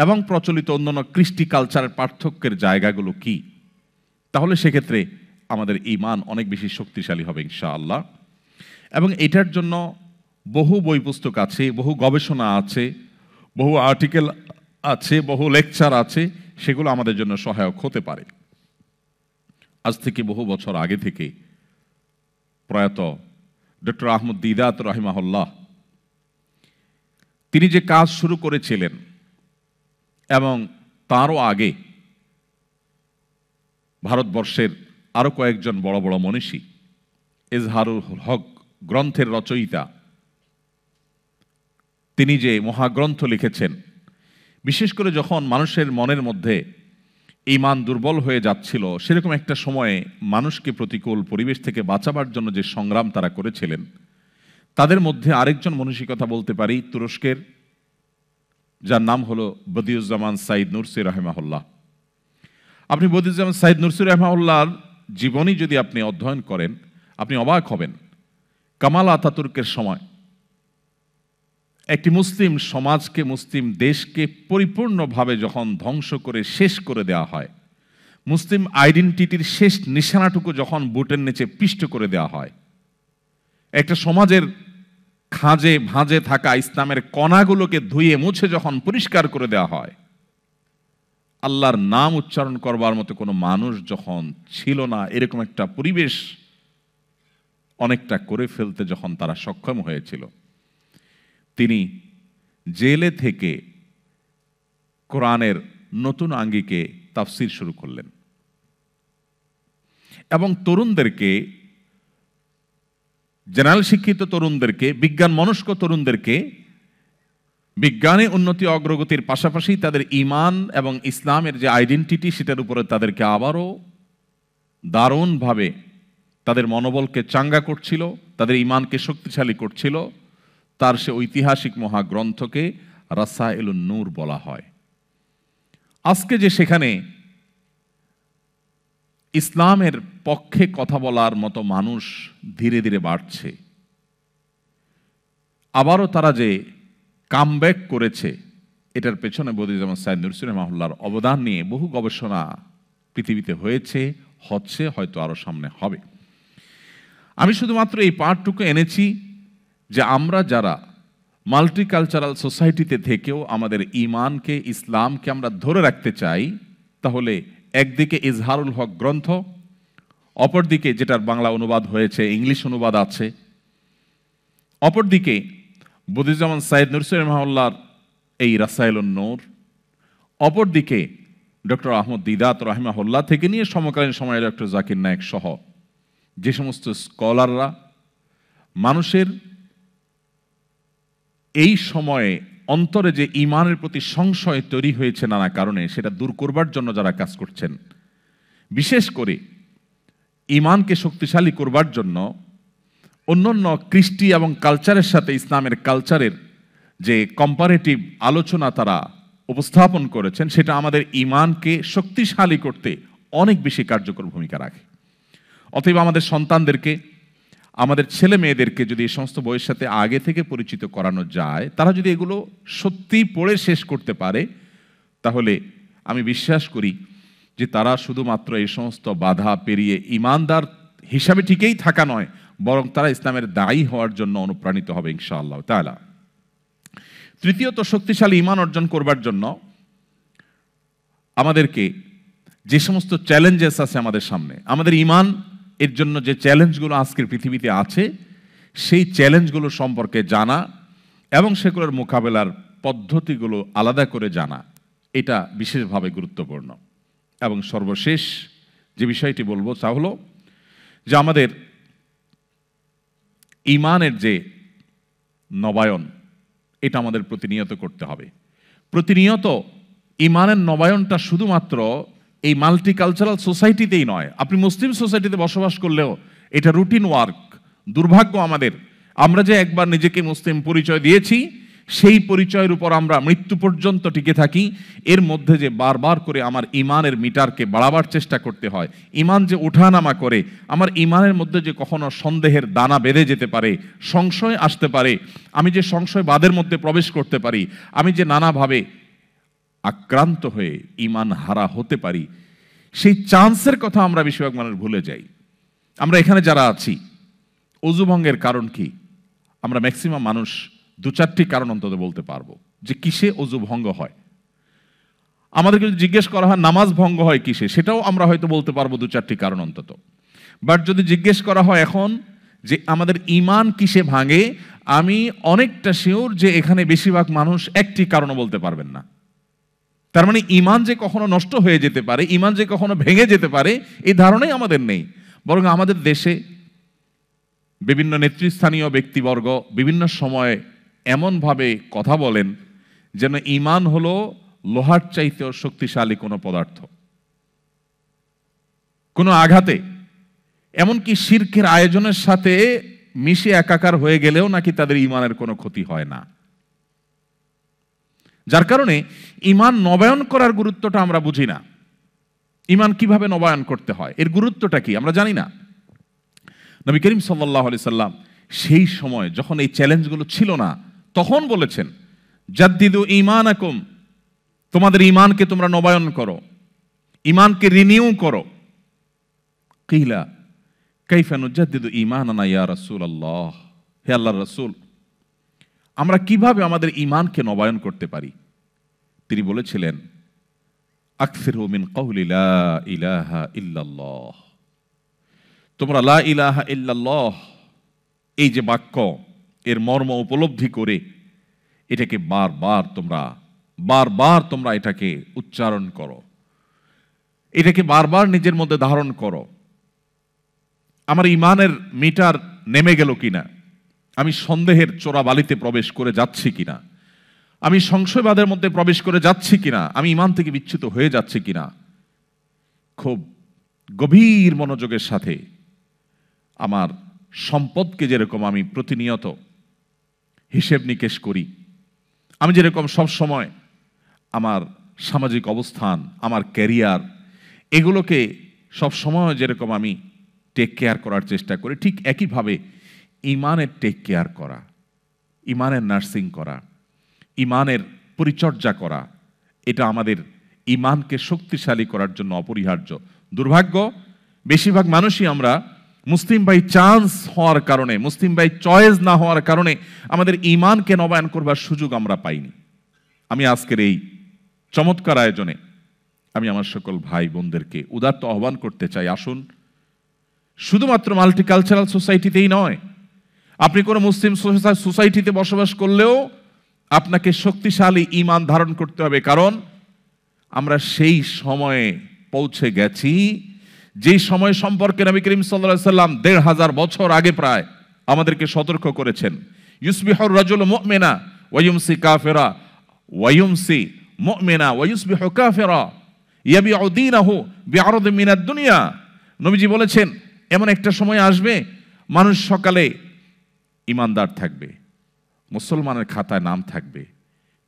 এবং প্রচলিত অন্যান্য কৃষ্টি কালচারের পার্থক্যের জায়গাগুলো কি, তাহলে সেক্ষেত্রে আমাদের ঈমান অনেক বেশি শক্তিশালী হবে ইনশাআল্লাহ। এবং এটার জন্য বহু বই পুস্তক আছে, বহু গবেষণা আছে, বহু আর্টিকেল আছে, বহু লেকচার আছে, সেগুলো আমাদের জন্য সহায়ক হতে পারে। আজ থেকে বহু বছর আগে থেকে প্রয়াত ডক্টর আহমদ দিদাত রাহিমাহুল্লাহ তিনি যে কাজ শুরু করেছিলেন এবং তারও আগে ভারতবর্ষের আরো কয়েকজন বড় বড় মনীষী, এজহারুল হক গ্রন্থের রচয়িতা, তিনি যে মহাগ্রন্থ লিখেছেন, বিশেষ করে যখন মানুষের মনের মধ্যে ঈমান দুর্বল হয়ে যাচ্ছিল, সেরকম একটা সময়ে মানুষকে প্রতিকূল পরিবেশ থেকে বাঁচাবার জন্য যে সংগ্রাম তারা করেছিলেন, তাদের মধ্যে আরেকজন মনীষী কথা বলতে পারি, তুরস্কের, যার নাম হলো বদিউজ্জামান সাইদ নুরসি রাহিমাহুল্লাহ। আপনি বদিউজ্জামান সাইদ নুরসি রাহিমাহুল্লাহর জীবনী যদি আপনি অধ্যয়ন করেন, আপনি অবাক হবেন। কামাল আতাতুর্কের সময় একটি মুসলিম সমাজকে, মুসলিম দেশকে পরিপূর্ণভাবে যখন ধ্বংস করে শেষ করে দেওয়া হয়, মুসলিম আইডেন্টিটির শেষ নিশানাটুকু যখন বুটের নিচে পিষ্ট করে দেওয়া হয়, একটা সমাজের খাঁজে ভাঁজে থাকা ইসলামের কণাগুলোকে ধুয়ে মুছে যখন পরিষ্কার করে দেওয়া হয়, আল্লাহর নাম উচ্চারণ করবার মতো কোনো মানুষ যখন ছিল না, এরকম একটা পরিবেশ অনেকটা করে ফেলতে যখন তারা সক্ষম হয়েছিল, তিনি জেলে থেকে কোরআনের নতুন আঙ্গিকে তাফসির শুরু করলেন এবং তরুণদেরকে, জেনারেল শিক্ষিত তরুণদেরকে, বিজ্ঞান মনস্ক তরুণদেরকে বিজ্ঞানে উন্নতি অগ্রগতির পাশাপাশি তাদের ঈমান এবং ইসলামের যে আইডেন্টিটি, সেটার উপরে তাদেরকে আবারও দারুণভাবে তাদের মনোবলকে চাঙ্গা করছিল, তাদের ঈমানকে শক্তিশালী করছিল। তার সে ঐতিহাসিক মহাগ্রন্থকে রাসায়েলুন নূর বলা হয়। আজকে যে সেখানে ইসলামের পক্ষে কথা বলার মতো মানুষ ধীরে ধীরে বাড়ছে, আবারও তারা যে কামব্যাক করেছে, এটার পেছনে বদিউজ্জামান সাইদ নুরসি রাহিমাহুল্লাহর অবদান নিয়ে বহু গবেষণা পৃথিবীতে হয়েছে, হচ্ছে, হয়তো আরো সামনে হবে। আমি শুধুমাত্র এই পার্টটুকু এনেছি যে আমরা যারা মাল্টিকালচারাল সোসাইটিতে থেকেও আমাদের ঈমানকে, ইসলামকে আমরা ধরে রাখতে চাই, তাহলে একদিকে ইজহারুল হক গ্রন্থ, অপরদিকে যেটার বাংলা অনুবাদ হয়েছে, ইংলিশ অনুবাদ আছে, অপরদিকে বদিউজ্জামান সাইদ নুরসি রাহিমাহুল্লাহর এই রাসায়েলুন নূর, অপরদিকে ডক্টর আহমদ দিদাত রাহিমাহুল্লাহ থেকে নিয়ে সমকালীন সময়ে ডক্টর জাকির নায়েক সহ যে সমস্ত স্কলাররা মানুষের এই সময়ে অন্তরে যে ঈমানের প্রতি সংশয় তৈরি হয়েছে নানা কারণে, সেটা দূর করবার জন্য যারা কাজ করছেন, বিশেষ করে ঈমানকে শক্তিশালী করবার জন্য অন্যান্য কৃষ্টি এবং কালচারের সাথে ইসলামের কালচারের যে কম্পারেটিভ আলোচনা তারা উপস্থাপন করেছেন, সেটা আমাদের ঈমানকে শক্তিশালী করতে অনেক বেশি কার্যকর ভূমিকা রাখে। অতএব আমাদের সন্তানদেরকে, আমাদের ছেলে মেয়েদেরকে যদি এই সমস্ত বইয়ের সাথে আগে থেকে পরিচিত করানো যায়, তারা যদি এগুলো সত্যি পড়ে শেষ করতে পারে, তাহলে আমি বিশ্বাস করি যে তারা শুধুমাত্র এই সমস্ত বাধা পেরিয়ে ঈমানদার হিসাবে ঠিকই থাকা নয়, বরং তারা ইসলামের দায়ী হওয়ার জন্য অনুপ্রাণিত হবে ইনশাআল্লাহ তাআলা। তৃতীয়ত, শক্তিশালী ঈমান অর্জন করবার জন্য আমাদেরকে যে সমস্ত চ্যালেঞ্জেস আছে আমাদের সামনে, আমাদের ঈমান এর জন্য যে চ্যালেঞ্জগুলো আজকের পৃথিবীতে আছে, সেই চ্যালেঞ্জগুলো সম্পর্কে জানা এবং সেগুলোর মোকাবেলার পদ্ধতিগুলো আলাদা করে জানা, এটা বিশেষভাবে গুরুত্বপূর্ণ। এবং সর্বশেষ যে বিষয়টি বলবো তা হলো যে আমাদের ঈমানের যে নবায়ন, এটা আমাদের প্রতিনিয়ত করতে হবে। প্রতিনিয়ত ঈমানের নবায়নটা শুধুমাত্র এই মাল্টিকালচারাল সোসাইটিতেই নয়, আপনি মুসলিম সোসাইটিতে বসবাস করলেও এটা রুটিন ওয়ার্ক। দুর্ভাগ্য আমাদের, আমরা যে একবার নিজেকে মুসলিম পরিচয় দিয়েছি, সেই পরিচয়ের উপর আমরা মৃত্যু পর্যন্ত টিকে থাকি। এর মধ্যে যে বারবার করে আমার ঈমানের মিটারকে বাড়াবার চেষ্টা করতে হয়, ঈমান যে ওঠানামা করে, আমার ঈমানের মধ্যে যে কখনো সন্দেহের দানা বেঁধে যেতে পারে, সংশয় আসতে পারে, আমি যে সংশয়বাদের মধ্যে প্রবেশ করতে পারি, আমি যে নানাভাবে আক্রান্ত হয়ে ঈমান হারা হতে পারি, সেই চান্সের কথা আমরা বেশিরভাগ মানুষ ভুলে যাই। আমরা এখানে যারা আছি, অজু ভঙ্গের কারণ কি? আমরা ম্যাক্সিমাম মানুষ 2-4টি কারণ অন্তত বলতে পারবো যে কিসে অজু ভঙ্গ হয়। আমাদেরকে যদি জিজ্ঞেস করা হয় নামাজ ভঙ্গ হয় কিসে, সেটাও আমরা হয়তো বলতে পারবো 2-4টি কারণ অন্তত। বাট যদি জিজ্ঞেস করা হয় এখন যে আমাদের ঈমান কিসে ভাঙে, আমি অনেকটা শিওর যে এখানে বেশিরভাগ মানুষ একটি কারণ বলতে পারবেন না। তার মানে ঈমান যে কখনো নষ্ট হয়ে যেতে পারে, ঈমান যে কখনো ভেঙে যেতে পারে, এই ধারণাই আমাদের নেই। বরং আমাদের দেশে বিভিন্ন নেতৃস্থানীয় ব্যক্তিবর্গ বিভিন্ন সময়ে এমনভাবে কথা বলেন যেন ঈমান হলো লোহার চাইতেও শক্তিশালী কোনো পদার্থ। কোনো আঘাতে, এমনকি শিরকের আয়োজনের সাথে মিশে একাকার হয়ে গেলেও নাকি তাদের ঈমানের কোনো ক্ষতি হয় না। যার কারণে ঈমান নবায়ন করার গুরুত্বটা আমরা বুঝি না। ঈমান কিভাবে নবায়ন করতে হয়, এর গুরুত্বটা কি আমরা জানি না। নবী করিম সাল্লাল্লাহু আলাইহি সাল্লাম সেই সময় যখন এই চ্যালেঞ্জগুলো ছিল না, তখন বলেছেন, জাদ্দিদু ঈমানাকুম, তোমাদের ঈমানকে তোমরা নবায়ন করো, ঈমানকে রিনিউ করো। কিলা কাইফা নুজাদ্দিদু ঈমানানা ইয়া রাসূলুল্লাহ, হে আল্লাহর রাসূল, আমরা কিভাবে আমাদের ঈমানকে নবায়ন করতে পারি? তিনি বলেছিলেন, আকসিরু মিন কওলি লা ইলাহা ইল্লাল্লাহ, তোমরা লা ইলাহা ইল্লাল্লাহ এই যে বাক্য, এর মর্ম উপলব্ধি করে এটাকে বারবার তোমরা এটাকে উচ্চারণ করো, এটাকে বারবার নিজের মধ্যে ধারণ করো। আমার ঈমানের মিটার নেমে গেল কিনা, আমি সন্দেহের চোরাবালিতে প্রবেশ করে যাচ্ছি কিনা, আমি সংশয়বাদের মধ্যে প্রবেশ করে যাচ্ছি কিনা, আমি ঈমান থেকে বিচ্যুত হয়ে যাচ্ছি কিনা, খুব গভীর মনোযোগের সাথে আমার সম্পদকে যেরকম আমি প্রতিনিয়ত হিসেব নিকেশ করি, আমি যেরকম সব সময় আমার সামাজিক অবস্থান, আমার ক্যারিয়ার, এগুলোকে সব সময় যেরকম আমি টেক কেয়ার করার চেষ্টা করি, ঠিক একইভাবে ঈমানের টেক কেয়ার করা, ঈমানের নার্সিং করা, ঈমানের পরিচর্যা করা, এটা আমাদের ঈমানকে শক্তিশালী করার জন্য অপরিহার্য। দুর্ভাগ্য, বেশিরভাগ মানুষই আমরা মুসলিম বাই চান্স হওয়ার কারণে, মুসলিম বাই চয়েস না হওয়ার কারণে আমাদের ঈমানকে নবায়ন করবার সুযোগ আমরা পাইনি। আমি আজকের এই চমৎকার আয়োজনে আমি আমার সকল ভাই বোনদেরকে উদাত্ত আহ্বান করতে চাই, আসুন শুধুমাত্র মাল্টিকালচারাল সোসাইটিতেই নয়, আপনি কোনো মুসলিম সোসাইটিতে বসবাস করলেও আপনাকে শক্তিশালী ঈমান ধারণ করতে হবে। কারণ আমরা সেই সময়ে পৌঁছে গেছি যে সময় সম্পর্কে নবী করিম সাল্লাল্লাহু আলাইহি সাল্লাম ১৫০০ বছর আগে প্রায় আমাদেরকে সতর্ক করেছেন। ইউসবিহুর রাজুলু মুমিনা ওয়া ইউমসি কাফিরা ওয়া ইউমসি মুমিনা ওয়া ইউসবিহু কাফিরা ইয়াবিউ দীনাহু বিআরদিন মিনাদ দুনিয়া। নবীজি বলেছেন, এমন একটা সময় আসবে মানুষ সকালে ঈমানদার থাকবে, মুসলমানের খাতায় নাম থাকবে,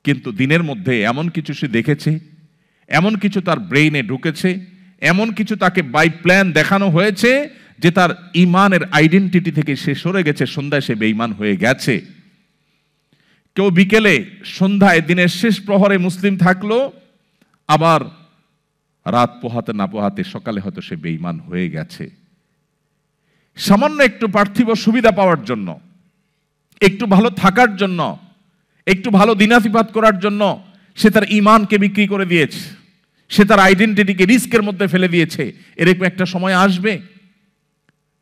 কিন্তু দিনের মধ্যে এমন কিছু সে দেখেছে, এমন কিছু তার ব্রেইনে ঢুকেছে, এমন কিছু তাকে বাই প্ল্যান দেখানো হয়েছে যে তার ঈমানের আইডেন্টিটি থেকে সে সরে গেছে, সন্ধ্যায় সে বেঈমান হয়ে গেছে। কেউ বিকেলে সন্ধ্যায় দিনের শেষ প্রহরে মুসলিম থাকলো, আবার রাত পোহাতে না পোহাতে সকালে হয়তো সে বেঈমান হয়ে গেছে। সামান্য একটু পার্থিব সুবিধা পাওয়ার জন্য, একটু ভালো থাকার জন্য, একটু ভালো দিনাতিপাত করার জন্য সে তার ঈমানকে বিক্রি করে দিয়েছে, সে তার আইডেন্টিটিকে রিস্কের মধ্যে ফেলে দিয়েছে। এরকম একটা সময় আসবে।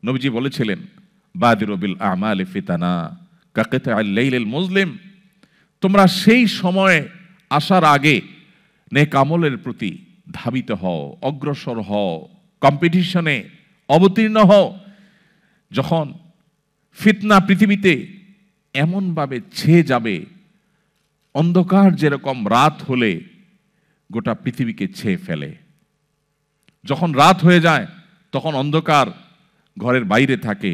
নবীজি বলেছিলেন, বাদিরু বিল আমালি ফিতানা কাকিতাইল লাইলিল মুজলিম, তোমরা সেই সময় আসার আগে নেক আমলের প্রতি ধাবিত হও, অগ্রসর হও, কম্পিটিশনে অবতীর্ণ হও। যখন ফিতনা পৃথিবীতে এমনভাবে ছেয়ে যাবে, অন্ধকার যেরকম রাত হলে গোটা পৃথিবীকে ছেয়ে ফেলে, যখন রাত হয়ে যায় তখন অন্ধকার ঘরের বাইরে থাকে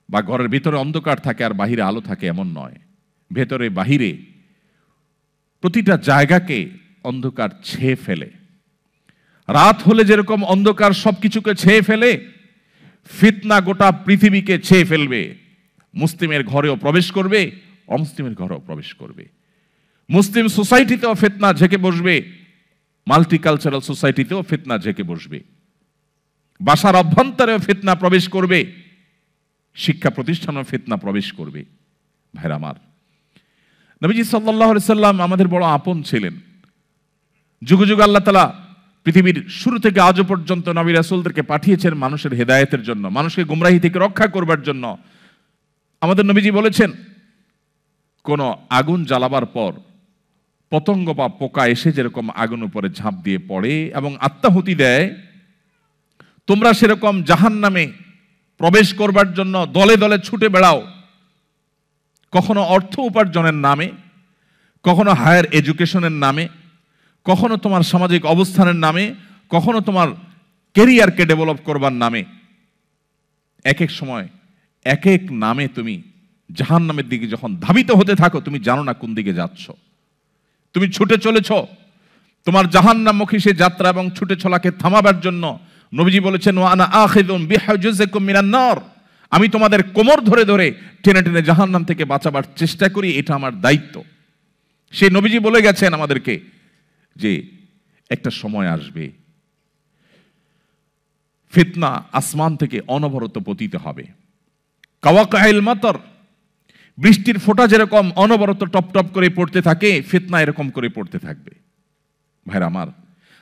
বা ঘরের ভিতরে অন্ধকার থাকে আর বাহিরে আলো থাকে এমন নয়, ভেতরে বাহিরে প্রতিটা জায়গাকে অন্ধকার ছেয়ে ফেলে। রাত হলে যেরকম অন্ধকার সবকিছুকে ছেয়ে ফেলে, ফিতনা গোটা পৃথিবীকে ছেয়ে ফেলবে। মুসলিমের ঘরেও প্রবেশ করবে, অমুসলিমের ঘরেও প্রবেশ করবে। মুসলিম সোসাইটিতেও ফিতনা ঝেঁকে বসবে, মাল্টিকালচারাল সোসাইটিতেও ফিতনা ঝেঁকে বসবে। বাসার অভ্যন্তরেও ফিতনা প্রবেশ করবে, শিক্ষা প্রতিষ্ঠানেও ফিতনা প্রবেশ করবে। ভাইরা আমার, নবীজি সাল্লাল্লাহু আলাইহি সাল্লাম আমাদের বড় আপন ছিলেন। যুগ যুগ আল্লাহ তাআলা পৃথিবীর শুরু থেকে আজও পর্যন্ত নবী রাসূলদেরকে পাঠিয়েছেন মানুষের হেদায়েতের জন্য, মানুষকে গুমরাহি থেকে রক্ষা করবার জন্য, আমাদের নবীজি বলেছেন, কোন আগুন জ্বালাবার পর পতঙ্গ বা পোকা এসে যেরকম আগুন উপরে ঝাঁপ দিয়ে পড়ে এবং আত্মাহুতি দেয়, তোমরা সেরকম জাহান্নামে প্রবেশ করবার জন্য দলে দলে ছুটে বেড়াও, কখনো অর্থ উপার্জনের নামে, কখনো হায়ার এডুকেশনের নামে, কখনো তোমার সামাজিক অবস্থানের নামে, কখনো তোমার কেরিয়ারকে ডেভেলপ করবার নামে। এক এক সময় এক এক নামে তুমি জাহান্নামের দিকে যখন ধাবিত হতে থাকো, তুমি জানো না কোন দিকে যাচ্ছ। তুমি ছুটে চলেছ তোমার জাহান্নামমুখী সে যাত্রা এবং ছুটে চলাকে থামাবার জন্য। নবীজি বলেছেন, ওয়া আনা আখিযুম বিহুজুজিকুম মিনান নার, আমি তোমাদের কোমর ধরে ধরে টেনে টেনে জাহান্নাম থেকে বাঁচাবার চেষ্টা করি, এটা আমার দায়িত্ব। সেই নবীজি বলে গেছেন আমাদেরকে যে একটা সময় আসবে, ফিতনা আসমান থেকে অনবরত পতিত হবে। কাওয়াকাইল মাতর, বৃষ্টির ফোঁটা যেরকম অনবরত টপ টপ করে পড়তে থাকে, ফিতনা এরকম করে পড়তে থাকবে। ভাইরা আমার,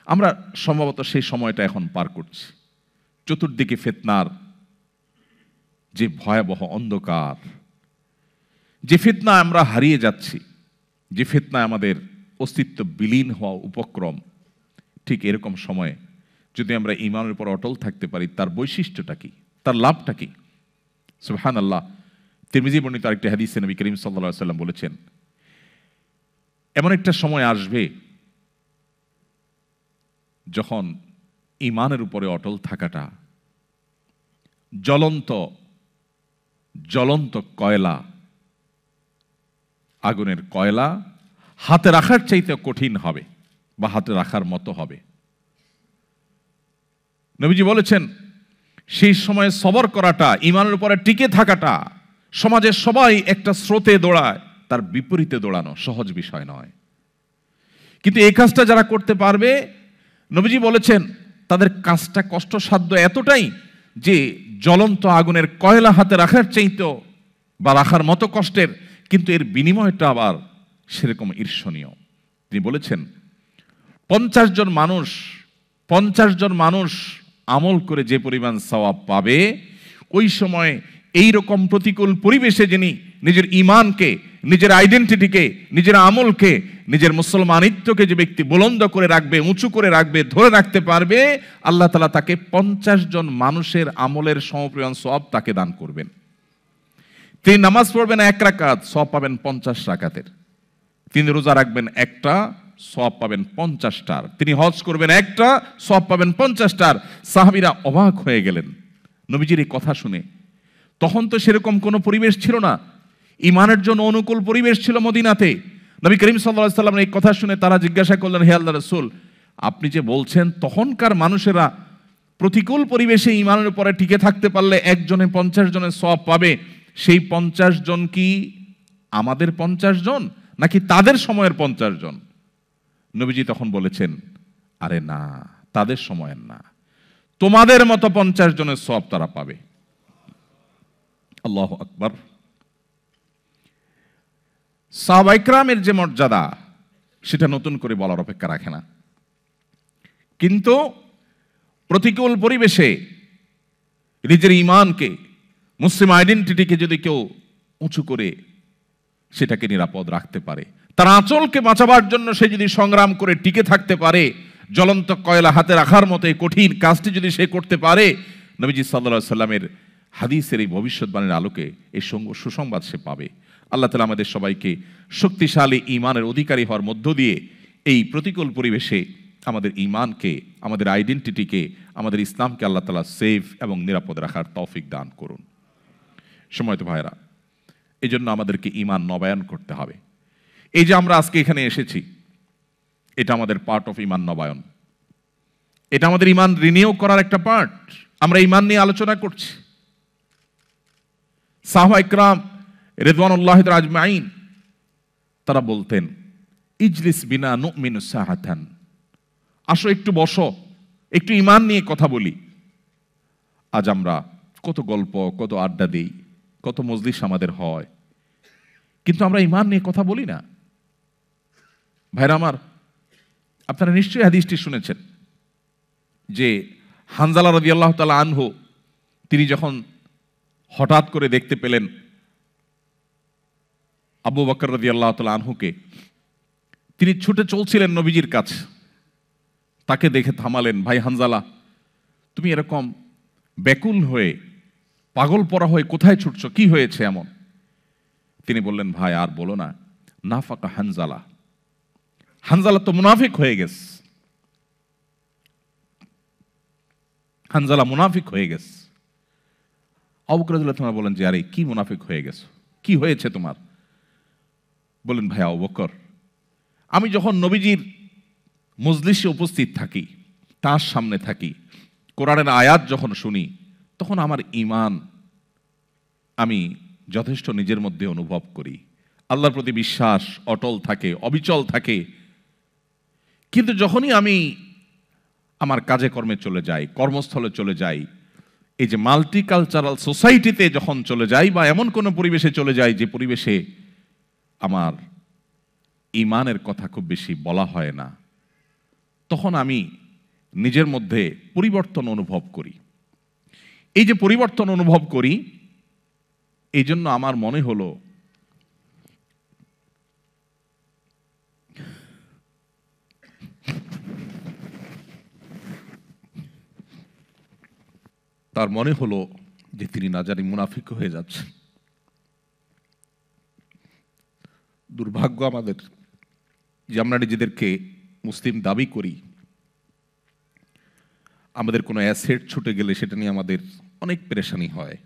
আমরা সম্ভবত সেই সময়টা এখন পার করছি। চতুর্দিকে ফিতনার যে ভয়াবহ অন্ধকার, যে ফিতনা আমরা হারিয়ে যাচ্ছি, যে ফিতনায় আমাদের অস্তিত্ব বিলীন হওয়া উপক্রম, ঠিক এরকম সময়ে যদি আমরা ঈমানের উপর অটল থাকতে পারি, তার বৈশিষ্ট্যটা কি, তার লাভটা কি? সুবহানাল্লাহ। তিরমিজি বর্ণিত আরেকটি হাদিসে নবী করিম সাল্লাল্লাহু আলাইহি ওয়াসাল্লাম বলেছেন, এমন একটা সময় আসবে যখন ঈমানের উপরে অটল থাকাটা জ্বলন্ত জ্বলন্ত কয়লা, আগুনের কয়লা হাতে রাখার চাইতে কঠিন হবে বা হাতে রাখার মতো হবে। নবীজি বলেছেন, সেই সময় সবর করাটা, ঈমানের উপরে টিকে থাকাটা, সমাজের সবাই একটা স্রোতে দৌড়ায়, তার বিপরীতে দৌড়ানো সহজ বিষয় নয়। কিন্তু এই কাজটা যারা করতে পারবে, নবীজি বলেছেন তাদের কাজটা কষ্টসাধ্য এতটাই যে জ্বলন্ত আগুনের কয়লা হাতে রাখার চাইতেও বা রাখার মতো কষ্টের, কিন্তু এর বিনিময়টা আবার সেরকম ঈর্ষণীয়। তিনি বলেছেন 50 জন মানুষ আমল করে যে পরিমাণ সওয়াব পাবে, ওই সময় এই রকম প্রতিকূল পরিবেশে যিনি নিজের ঈমানকে, নিজের আইডেন্টিটিকে, নিজের আমলকে, নিজের মুসলমানিত্বকে যে ব্যক্তি বুলন্দ করে রাখবে, উঁচু করে রাখবে, ধরে রাখতে পারবে, আল্লাহ তাআলা তাকে 50 জন মানুষের আমলের সমপরিমাণ সওয়াব তাকে দান করবেন। তিনি নামাজ পড়বেন 1 রাকাত, সওয়াব পাবেন 50 রাকাতের। তিনি রোজা রাখবেন একটা, সওয়াব পাবেন 50টার। তিনি হজ করবেন একটা, সওয়াব পাবেন 50টার। সাহাবীরা অবাক হয়ে গেলেন নবীজির এই কথা শুনে। তখন তো সেরকম কোনো পরিবেশ ছিল না, ঈমানের জন্য অনুকূল পরিবেশ ছিল মদিনাতে। নবী করিম সাল্লাল্লাহু আলাইহি ওয়াসাল্লাম এই কথা শুনে তারা জিজ্ঞাসা করলেন, হে আল্লাহর রাসূল, আপনি যে বলছেন তখনকার মানুষেরা প্রতিকূল পরিবেশে ঈমানের উপরে টিকে থাকতে পারলে একজনে 50 জনের সওয়াব পাবে, সেই 50 জন কি আমাদের 50 জন নাকি তাদের সময়ের 50 জন? নবীজি তখন বলেছেন, আরে না, তাদের সময়ের না, তোমাদের মতো 50 জনের সওয়াব তারা পাবে। আল্লাহু আকবার। সাহাবায়ে কেরামের যে মর্যাদা, সেটা নতুন করে বলার অপেক্ষা রাখে না। কিন্তু প্রতিকূল পরিবেশে নিজের ঈমানকে, মুসলিম আইডেন্টিটিকে যদি কেউ উঁচু করে সেটাকে নিরাপদ রাখতে পারে, তার আঁচলকে বাঁচাবার জন্য সে যদি সংগ্রাম করে টিকে থাকতে পারে, জ্বলন্ত কয়লা হাতে রাখার মতো এই কঠিন কাজটি যদি সে করতে পারে, নবীজি সাল্লাল্লাহু আলাইহি সাল্লামের হাদিসের এই ভবিষ্যৎবাণীর আলোকে এই সুসংবাদ সে পাবে। আল্লাহ তাআলা আমাদের সবাইকে শক্তিশালী ঈমানের অধিকারী হওয়ার মধ্য দিয়ে এই প্রতিকূল পরিবেশে আমাদের ঈমানকে, আমাদের আইডেন্টিটিকে, আমাদের ইসলামকে আল্লাহ তাআলা সেফ এবং নিরাপদ রাখার তৌফিক দান করুন। সময়ত ভাইরা, এই জন্য আমাদেরকে ঈমান নবায়ন করতে হবে। এই যে আমরা আজকে এখানে এসেছি, এটা আমাদের পার্ট অফ ঈমান নবায়ন, এটা আমাদের ঈমান রিনিউ করার একটা পার্ট। আমরা ঈমান নিয়ে আলোচনা করছি। সাহাবায়ে কেরাম রিদওয়ানুল্লাহি তাআলা আজমাইন তারা বলতেন, ইজলিস বিনা নুমিনু সাহাতান, আসো একটু বসো, একটু ঈমান নিয়ে কথা বলি। আজ আমরা কত গল্প, কত আড্ডা দিই, কত মজলিস আমাদের হয়, কিন্তু আমরা ঈমান নিয়ে কথা বলি না। ভাইরা আমার, আপনারা নিশ্চয়ই হাদিসটি শুনেছেন যে হানজালা রাদিয়াল্লাহু তাআলা আনহু, তিনি যখন হঠাৎ করে দেখতে পেলেন আবু বকর রাদিয়াল্লাহু তাআলা আনহুকে, তিনি ছুটে চলছিলেন নবীজির কাছে, তাকে দেখে থামালেন, ভাই হানজালা, তুমি এরকম ব্যাকুল হয়ে পাগল পরা হয়ে কোথায় ছুটছো, কি হয়েছে এমন? তিনি বললেন, ভাই আর বলো না, নাফাকা হানজালা, হানজালা তো মুনাফিক হয়ে গেছে, হানজালা মুনাফিক হয়ে গেছে। আবু বকর রাদিয়াল্লাহু তাআলা বলেন যে, আরে কি মুনাফিক হয়ে গেছো, কি হয়েছে তোমার? বলেন, ভাই আবু বকর, আমি যখন নবীজির মজলিসে উপস্থিত থাকি, তার সামনে থাকি, কোরআনের আয়াত যখন শুনি, তখন আমার ঈমান আমি যথেষ্ট নিজের মধ্যে অনুভব করি, আল্লাহর প্রতি বিশ্বাস অটল থাকে, অবিচল থাকে। কিন্তু যখনই আমি আমার কাজে কর্মে চলে যাই, কর্মস্থলে চলে যাই, এই যে মাল্টিকালচারাল সোসাইটিতে যখন চলে যাই, বা এমন কোনো পরিবেশে চলে যাই যে পরিবেশে আমার ঈমানের কথা খুব বেশি বলা হয় না, তখন আমি নিজের মধ্যে পরিবর্তন অনুভব করি। এই যে পরিবর্তন অনুভব করি, এই জন্য আমার মনে হলো তার মনে হলো যে তিনি না জানি মুনাফিক হয়ে যাচ্ছেন। দুর্ভাগ্য আমাদের যে আমরা নিজেদেরকে মুসলিম দাবি করি, আমাদের কোনো অ্যাসেট ছুটে গেলে সেটা নিয়ে আমাদের অনেক পেরেশানি হয়।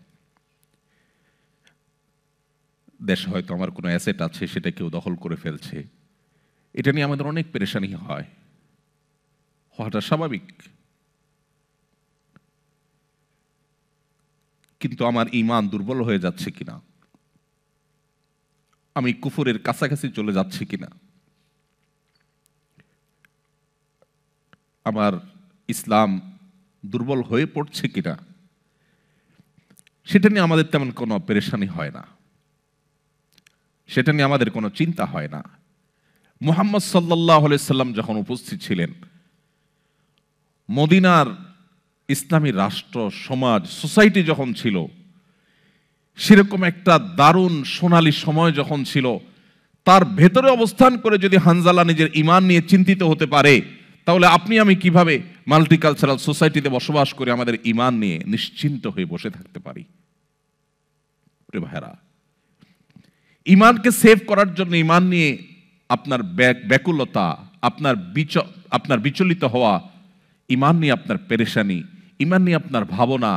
দেশে হয়তো আমার কোনো অ্যাসেট আছে, সেটা কেউ দখল করে ফেলছে, এটা নিয়ে আমাদের অনেক পেরেশানি হয়, হওয়াটা স্বাভাবিক। কিন্তু আমার ঈমান দুর্বল হয়ে যাচ্ছে কিনা, আমি কুফরের কাছাকাছি চলে যাচ্ছি কিনা, আমার ইসলাম দুর্বল হয়ে পড়ছে কিনা, সেটা নিয়ে আমাদের তেমন কোনো পেরেশানি হয় না, সেটা নিয়ে আমাদের কোনো চিন্তা হয় না। মুহাম্মদ সাল্লাল্লাহু আলাইহি সাল্লাম যখন উপস্থিত ছিলেন, মদিনার ইসলামী রাষ্ট্র, সমাজ, সোসাইটি যখন ছিল, সেরকম একটা দারুণ সোনালী সময় যখন ছিল, তার ভেতরে অবস্থান করে যদি হানজালা নিজের ঈমান নিয়ে চিন্তিত হতে পারে, তাহলে আপনি আমি কিভাবে মাল্টিকালচারাল সোসাইটিতে বসবাস করে আমাদের ঈমান নিয়ে নিশ্চিন্ত হয়ে বসে থাকতে পারি? প্রিয় ভাইরা, ঈমানকে সেভ করার জন্য, ঈমান নিয়ে আপনার ব্যাকুলতা, আপনার বিচলিত হওয়া, ঈমান নিয়ে আপনার পেরেশানি, ঈমান নিয়ে আপনার ভাবনা,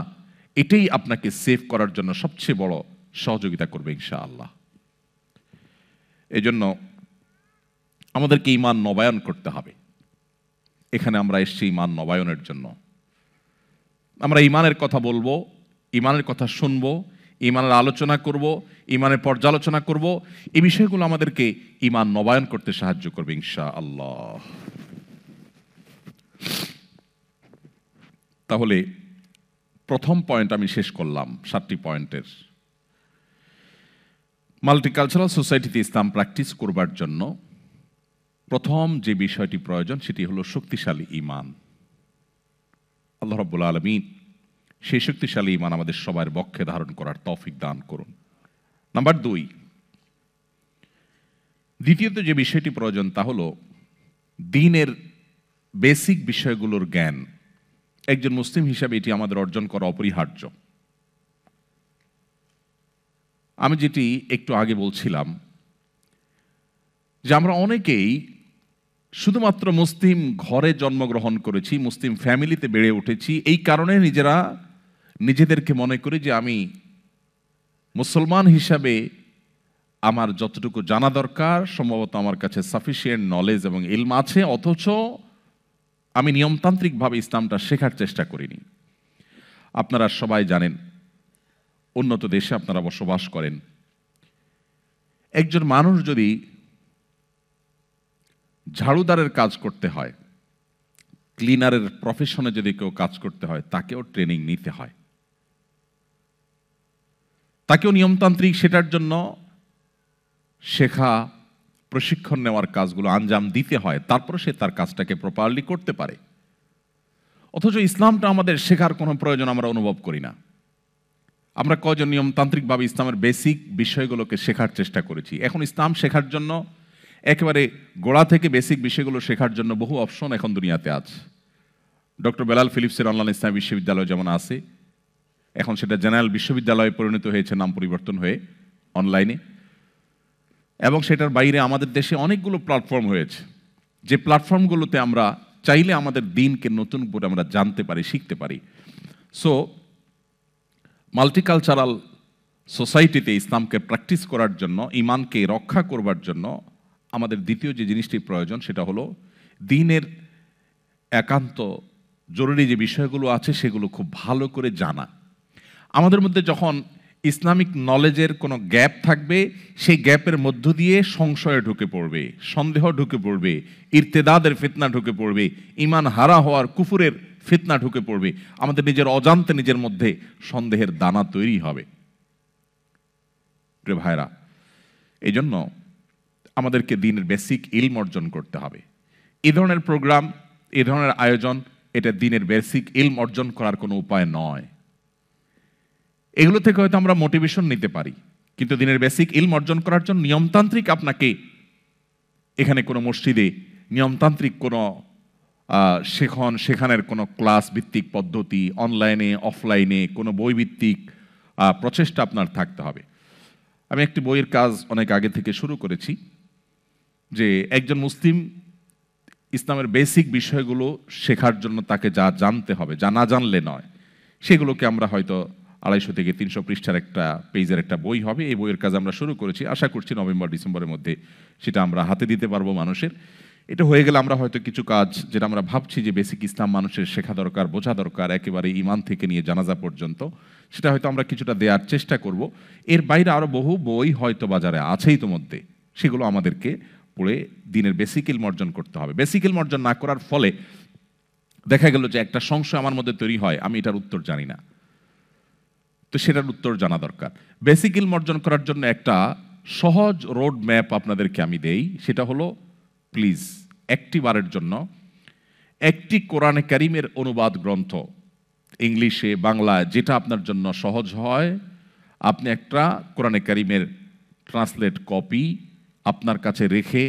এটাই আপনাকে সেভ করার জন্য সবচেয়ে বড় সহযোগিতা করবে ইনশাআল্লাহ। এজন্য আমাদেরকে ঈমান নবায়ন করতে হবে। এখানে আমরা এসেছি ঈমান নবায়নের জন্য। আমরা ঈমানের কথা বলবো, ঈমানের কথা শুনবো, ঈমানের আলোচনা করব, ঈমানের পর্যালোচনা করব। এই বিষয়গুলো আমাদেরকে ঈমান নবায়ন করতে সাহায্য করবে ইনশাআল্লাহ। তাহলে প্রথম পয়েন্ট আমি শেষ করলাম 7টি পয়েন্টের। মাল্টিকালচারাল সোসাইটিতে ইসলাম প্র্যাকটিস করবার জন্য প্রথম যে বিষয়টি প্রয়োজন, সেটি হলো শক্তিশালী ঈমান। আল্লাহ রাব্বুল আলামিন সেই শক্তিশালী ঈমান আমাদের সবার বক্ষে ধারণ করার তৌফিক দান করুন। নাম্বার 2, দ্বিতীয়ত যে বিষয়টি প্রয়োজন তা হলো দ্বীনের বেসিক বিষয়গুলোর জ্ঞান। একজন মুসলিম হিসাবে এটি আমাদের অর্জন করা অপরিহার্য। আমি যেটি একটু আগে বলছিলাম যে আমরা অনেকেই শুধুমাত্র মুসলিম ঘরে জন্মগ্রহণ করেছি, মুসলিম ফ্যামিলিতে বেড়ে উঠেছি, এই কারণে নিজেদেরকে মনে করি যে আমি মুসলমান হিসাবে আমার যতটুকু জানা দরকার, সম্ভবত আমার কাছে সাফিসিয়েন্ট নলেজ এবং ইলম আছে, অথচ আমি নিয়মতান্ত্রিকভাবে ইসলামটা শেখার চেষ্টা করিনি। আপনারা সবাই জানেন, উন্নত দেশে আপনারা বসবাস করেন, একজন মানুষ যদি ঝাড়ুদারের কাজ করতে হয়, ক্লিনারের প্রফেশনে যদি কেউ কাজ করতে হয়, তাকেও ট্রেনিং নিতে হয়, তাকেও নিয়মতান্ত্রিক সেটার জন্য শেখা, প্রশিক্ষণ নেওয়ার কাজগুলো আঞ্জাম দিতে হয়, তারপরে সে তার কাজটাকে প্রপারলি করতে পারে। অথচ ইসলামটা আমাদের শেখার কোনো প্রয়োজন আমরা অনুভব করি না। আমরা কয়জন নিয়মতান্ত্রিকভাবে ইসলামের বেসিক বিষয়গুলোকে শেখার চেষ্টা করেছি। এখন ইসলাম শেখার জন্য একেবারে গোড়া থেকে বেসিক বিষয়গুলো শেখার জন্য বহু অপশন এখন দুনিয়াতে আছে। ডক্টর বেলাল ফিলিপসের অনলাইন ইসলাম বিশ্ববিদ্যালয় যেমন আছে, এখন সেটা জেনারেল বিশ্ববিদ্যালয়ে পরিণত হয়েছে নাম পরিবর্তন হয়ে অনলাইনে, এবং সেটার বাইরে আমাদের দেশে অনেকগুলো প্ল্যাটফর্ম হয়েছে, যে প্ল্যাটফর্মগুলোতে আমরা চাইলে আমাদের দিনকে নতুন করে আমরা জানতে পারি, শিখতে পারি। সো মাল্টিকালচারাল সোসাইটিতে ইসলামকে প্র্যাকটিস করার জন্য, ইমানকে রক্ষা করবার জন্য আমাদের দ্বিতীয় যে জিনিসটি প্রয়োজন সেটা হলো দ্বীনের একান্ত জরুরি যে বিষয়গুলো আছে সেগুলো খুব ভালো করে জানা। আমাদের মধ্যে যখন ইসলামিক নলেজের কোনো গ্যাপ থাকবে, সেই গ্যাপের মধ্য দিয়ে সংশয়ে ঢুকে পড়বে, সন্দেহ ঢুকে পড়বে, ইরতেদাদের ফিতনা ঢুকে পড়বে, ইমান হারা হওয়ার কুফুরের ফিতনা ঢুকে পড়বে, আমাদের নিজের অজান্তে নিজের মধ্যে সন্দেহের দানা তৈরি হবে। প্রিয় ভাইরা, এই জন্য আমাদেরকে দ্বীনের বেসিক ইলম অর্জন করতে হবে। এই ধরনের প্রোগ্রাম, এই ধরনের আয়োজন, এটা দ্বীনের বেসিক ইলম অর্জন করার কোনো উপায় নয়। এগুলো থেকে হয়তো আমরা মোটিভেশন নিতে পারি, কিন্তু দ্বীনের বেসিক ইলম অর্জন করার জন্য নিয়মতান্ত্রিক আপনাকে এখানে কোনো মসজিদে নিয়মতান্ত্রিক কোনো সেখানের কোনো ক্লাস ভিত্তিক পদ্ধতি, অনলাইনে অফলাইনে কোনো বই ভিত্তিক প্রচেষ্টা আপনার থাকতে হবে। আমি একটি বইয়ের কাজ অনেক আগে থেকে শুরু করেছি, যে একজন মুসলিম ইসলামের বেসিক বিষয়গুলো শেখার জন্য তাকে যা জানতে হবে, যা না জানলে নয়, সেগুলোকে আমরা হয়তো 250 থেকে 300 পৃষ্ঠার একটা পেজের একটা বই হবে। এই বইয়ের কাজ আমরা শুরু করেছি, আশা করছি নভেম্বর ডিসেম্বরের মধ্যে সেটা আমরা হাতে দিতে পারবো মানুষের। এটা হয়ে গেলে আমরা হয়তো কিছু কাজ, যেটা আমরা ভাবছি যে বেসিক ইসলাম মানুষের শেখা দরকার, বোঝা দরকার, একেবারে ইমান থেকে নিয়ে জানাজা পর্যন্ত, সেটা হয়তো আমরা কিছুটা দেওয়ার চেষ্টা করব। এর বাইরে আরও বহু বই হয়তো বাজারে আছেই তো মধ্যে, সেগুলো আমাদেরকে পড়ে দ্বীনের বেসিক ইলম অর্জন করতে হবে। বেসিক ইলম অর্জন না করার ফলে দেখা গেল যে একটা সংশয় আমার মধ্যে তৈরি হয়, আমি এটার উত্তর জানি না, তো সেটার উত্তর জানা দরকার। বেসিক ইলম অর্জন করার জন্য একটা সহজ রোড ম্যাপ আপনাদেরকে আমি দেই, সেটা হলো প্লিজ একটি বারের জন্য একটি কোরআনে কারিমের অনুবাদ গ্রন্থ, ইংলিশে বাংলায় যেটা আপনার জন্য সহজ হয়, আপনি একটা কোরআনে কারিমের ট্রান্সলেট কপি আপনার কাছে রেখে,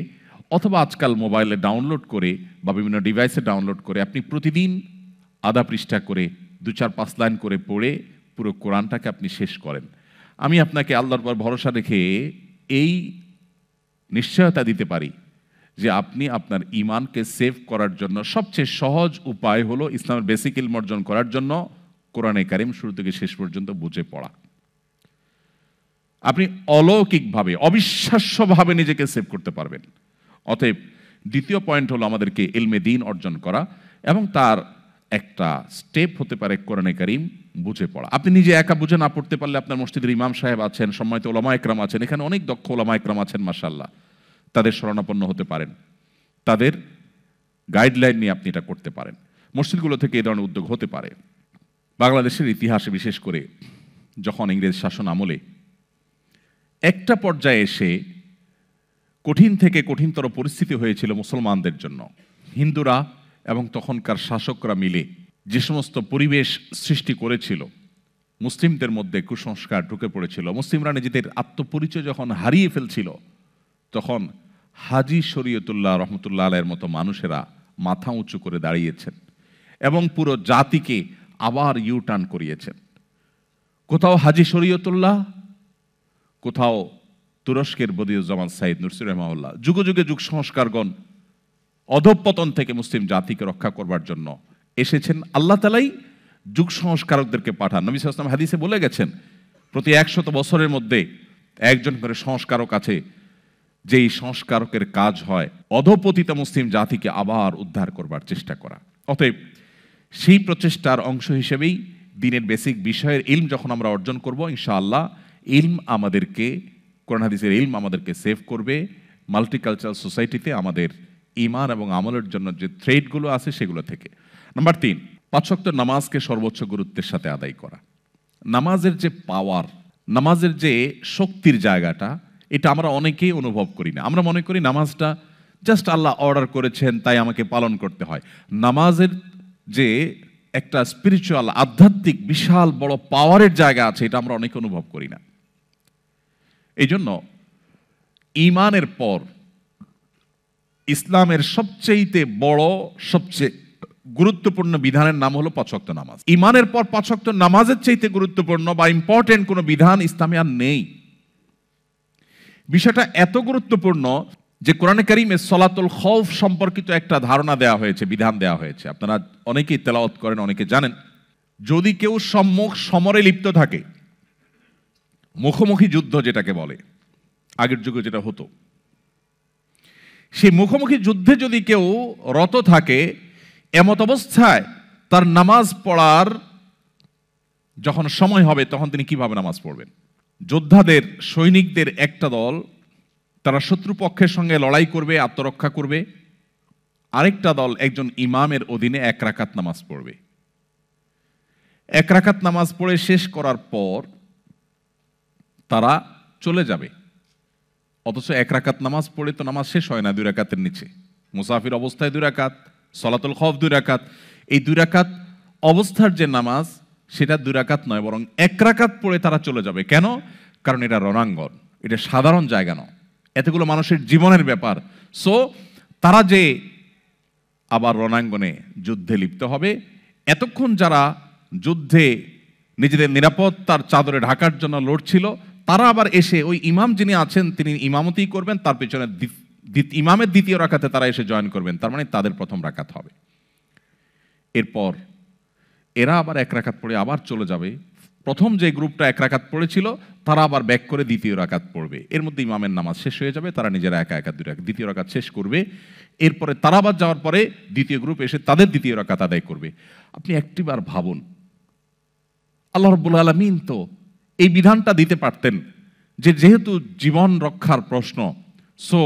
অথবা আজকাল মোবাইলে ডাউনলোড করে বা বিভিন্ন ডিভাইসে ডাউনলোড করে আপনি প্রতিদিন আধা পৃষ্ঠা করে 2-4-5 লাইন করে পড়ে পুরো কোরআনটাকে আপনি শেষ করেন। আমি আপনাকে আল্লাহর উপর ভরসা রেখে এই নিশ্চয়তা দিতে পারি যে আপনি আপনার ইমানকে সেভ করার জন্য সবচেয়ে সহজ উপায় হলো ইসলামের বেসিক ইলম অর্জন করার জন্য কোরআনে কারিম শুরু থেকে শেষ পর্যন্ত বুঝে পড়া। আপনি অলৌকিকভাবে, অবিশ্বাস্যভাবে নিজেকে সেভ করতে পারবেন। অতএব দ্বিতীয় পয়েন্ট হলো আমাদেরকে ইলমে দ্বীন অর্জন করা, এবং তার একটা স্টেপ হতে পারে কোরআনে কারিম বুঝে পড়া। আপনি নিজে একা বুঝে না পড়তে পারলে আপনার মসজিদের ইমাম সাহেব আছেন, সম্মানিত ওলামা একরাম আছেন, এখানে অনেক দক্ষ ওলামা একরাম আছেন মাশাআল্লাহ, তাদের শরণাপন্ন হতে পারেন, তাদের গাইডলাইন নিয়ে আপনি এটা করতে পারেন। মসজিদগুলো থেকে এই ধরনের উদ্যোগ হতে পারে। বাংলাদেশের ইতিহাসে বিশেষ করে যখন ইংরেজ শাসন আমলে একটা পর্যায়ে এসে কঠিন থেকে কঠিনতর পরিস্থিতি হয়েছিল মুসলমানদের জন্য, হিন্দুরা এবং তখনকার শাসকরা মিলে যে সমস্ত পরিবেশ সৃষ্টি করেছিল, মুসলিমদের মধ্যে কুসংস্কার ঢুকে পড়েছিল, মুসলিমরা নিজেদের আত্মপরিচয় যখন হারিয়ে ফেলছিল, তখন হাজী শরীয়তুল্লাহ রহমতুল্লাহ আলাইহির মতো মানুষেরা মাথা উঁচু করে দাঁড়িয়েছেন এবং পুরো জাতিকে আবার ইউটার্ন করিয়েছেন। কোথাও হাজী শরীয়তুল্লাহ, কোথাও তুরস্কের বদিউজ্জামান সাইদ নুরসি রাহিমাহুল্লাহ। যুগে যুগে যুগ সংস্কারগণ অধঃপতন থেকে মুসলিম জাতিকে রক্ষা করবার জন্য এসেছেন। আল্লাহ তাআলাই যুগ সংস্কারকদেরকে পাঠান। নবী সাল্লাল্লাহু আলাইহি ওয়াসাল্লাম হাদিসে বলে গেছেন, প্রতি 100 বছরের মধ্যে একজন করে সংস্কারক আছে, যেই সংস্কারকের কাজ হয় অধঃপতিত মুসলিম জাতিকে আবার উদ্ধার করবার চেষ্টা করা। অতএব সেই প্রচেষ্টার অংশ হিসেবেই দ্বীনের বেসিক বিষয়ের ইলম যখন আমরা অর্জন করব, ইনশাআল্লাহ ইলম আমাদেরকে, কোরআন হাদিসের ইলম আমাদেরকে সেভ করবে মাল্টিকালচারাল সোসাইটিতে আমাদের ঈমান এবং আমলের জন্য যে থ্রেডগুলো আছে সেগুলো থেকে। নাম্বার 3, 5 ওয়াক্ত নামাজকে সর্বোচ্চ গুরুত্বের সাথে আদায় করা। নামাজের যে পাওয়ার, নামাজের যে শক্তির জায়গাটা, এটা আমরা অনেকেই অনুভব করি না। আমরা মনে করি নামাজটা জাস্ট আল্লাহ অর্ডার করেছেন তাই আমাকে পালন করতে হয়। নামাজের যে একটা স্পিরিচুয়াল আধ্যাত্মিক বিশাল বড় পাওয়ারের জায়গা আছে, এটা আমরা অনেকে অনুভব করি না। এই জন্য ঈমানের পর ইসলামের সবচেয়ে বড় সবচেয়ে গুরুত্বপূর্ণ বিধানের নাম হলো 5 ওয়াক্ত নামাজ। ঈমানের পর 5 ওয়াক্ত নামাজের চাইতে গুরুত্বপূর্ণ বা ইম্পর্টেন্ট কোনো বিধান ইসলামে আর নেই। বিষয়টা এত গুরুত্বপূর্ণ যে কোরআনে কারীমে সলাতুল খৌফ সম্পর্কিত একটা ধারণা দেওয়া হয়েছে, বিধান দেওয়া হয়েছে। আপনারা অনেকেই তেলাওয়াত করেন, অনেকে জানেন। যদি কেউ সম্মুখ সমরে লিপ্ত থাকে, মুখোমুখি যুদ্ধ যেটাকে বলে, আগের যুগে যেটা হতো, সেই মুখোমুখি যুদ্ধে যদি কেউ রত থাকে, এমত অবস্থায় তার নামাজ পড়ার যখন সময় হবে তখন তিনি কিভাবে নামাজ পড়বেন? যোদ্ধাদের, সৈনিকদের একটা দল তারা শত্রুপক্ষের সঙ্গে লড়াই করবে, আত্মরক্ষা করবে। আরেকটা দল একজন ইমামের অধীনে 1 রাকাত নামাজ পড়বে। 1 রাকাত নামাজ পড়ে শেষ করার পর তারা চলে যাবে। অথচ 1 রাকাত নামাজ পড়ে তো নামাজ শেষ হয় না 2 রাকাতের নিচে। মুসাফির অবস্থায় 2 রাকাত, সলাতুল খৌফ 2 রাকাত। এই 2 রাকাত অবস্থার যে নামাজ, সেটা 2 রাকাত নয়, বরং 1 রাকাত পড়ে তারা চলে যাবে। কেন? কারণ এটা রণাঙ্গন, এটা সাধারণ জায়গা নয়, এতগুলো মানুষের জীবনের ব্যাপার। সো তারা যে আবার রণাঙ্গনে যুদ্ধে লিপ্ত হবে, এতক্ষণ যারা যুদ্ধে নিজেদের নিরাপত্তার চাদরে ঢাকার জন্য লড়ছিল, তারা আবার এসে ওই ইমাম যিনি আছেন তিনি ইমামতি করবেন, তার পেছনে ইমামের দ্বিতীয় রাকাতে তারা এসে জয়েন করবেন। তার মানে তাদের প্রথম রাকাত হবে। এরপর এরা আবার 1 রাকাত পড়ে আবার চলে যাবে। প্রথম যে গ্রুপটা 1 রাকাত পড়েছিল তারা আবার ব্যাক করে দ্বিতীয় রাকাত পড়বে। এর মধ্যে ইমামের নামাজ শেষ হয়ে যাবে, তারা নিজেরা একা একা 2 রাকাত দ্বিতীয় রাকাত শেষ করবে। এরপরে তারা আবার যাওয়ার পরে দ্বিতীয় গ্রুপ এসে তাদের দ্বিতীয় রাকাত আদায় করবে। আপনি একটিবার ভাবুন, আল্লাহ রাব্বুল আলামিন তো এই বিধানটা দিতে পারতেন যে যেহেতু জীবন রক্ষার প্রশ্ন, সো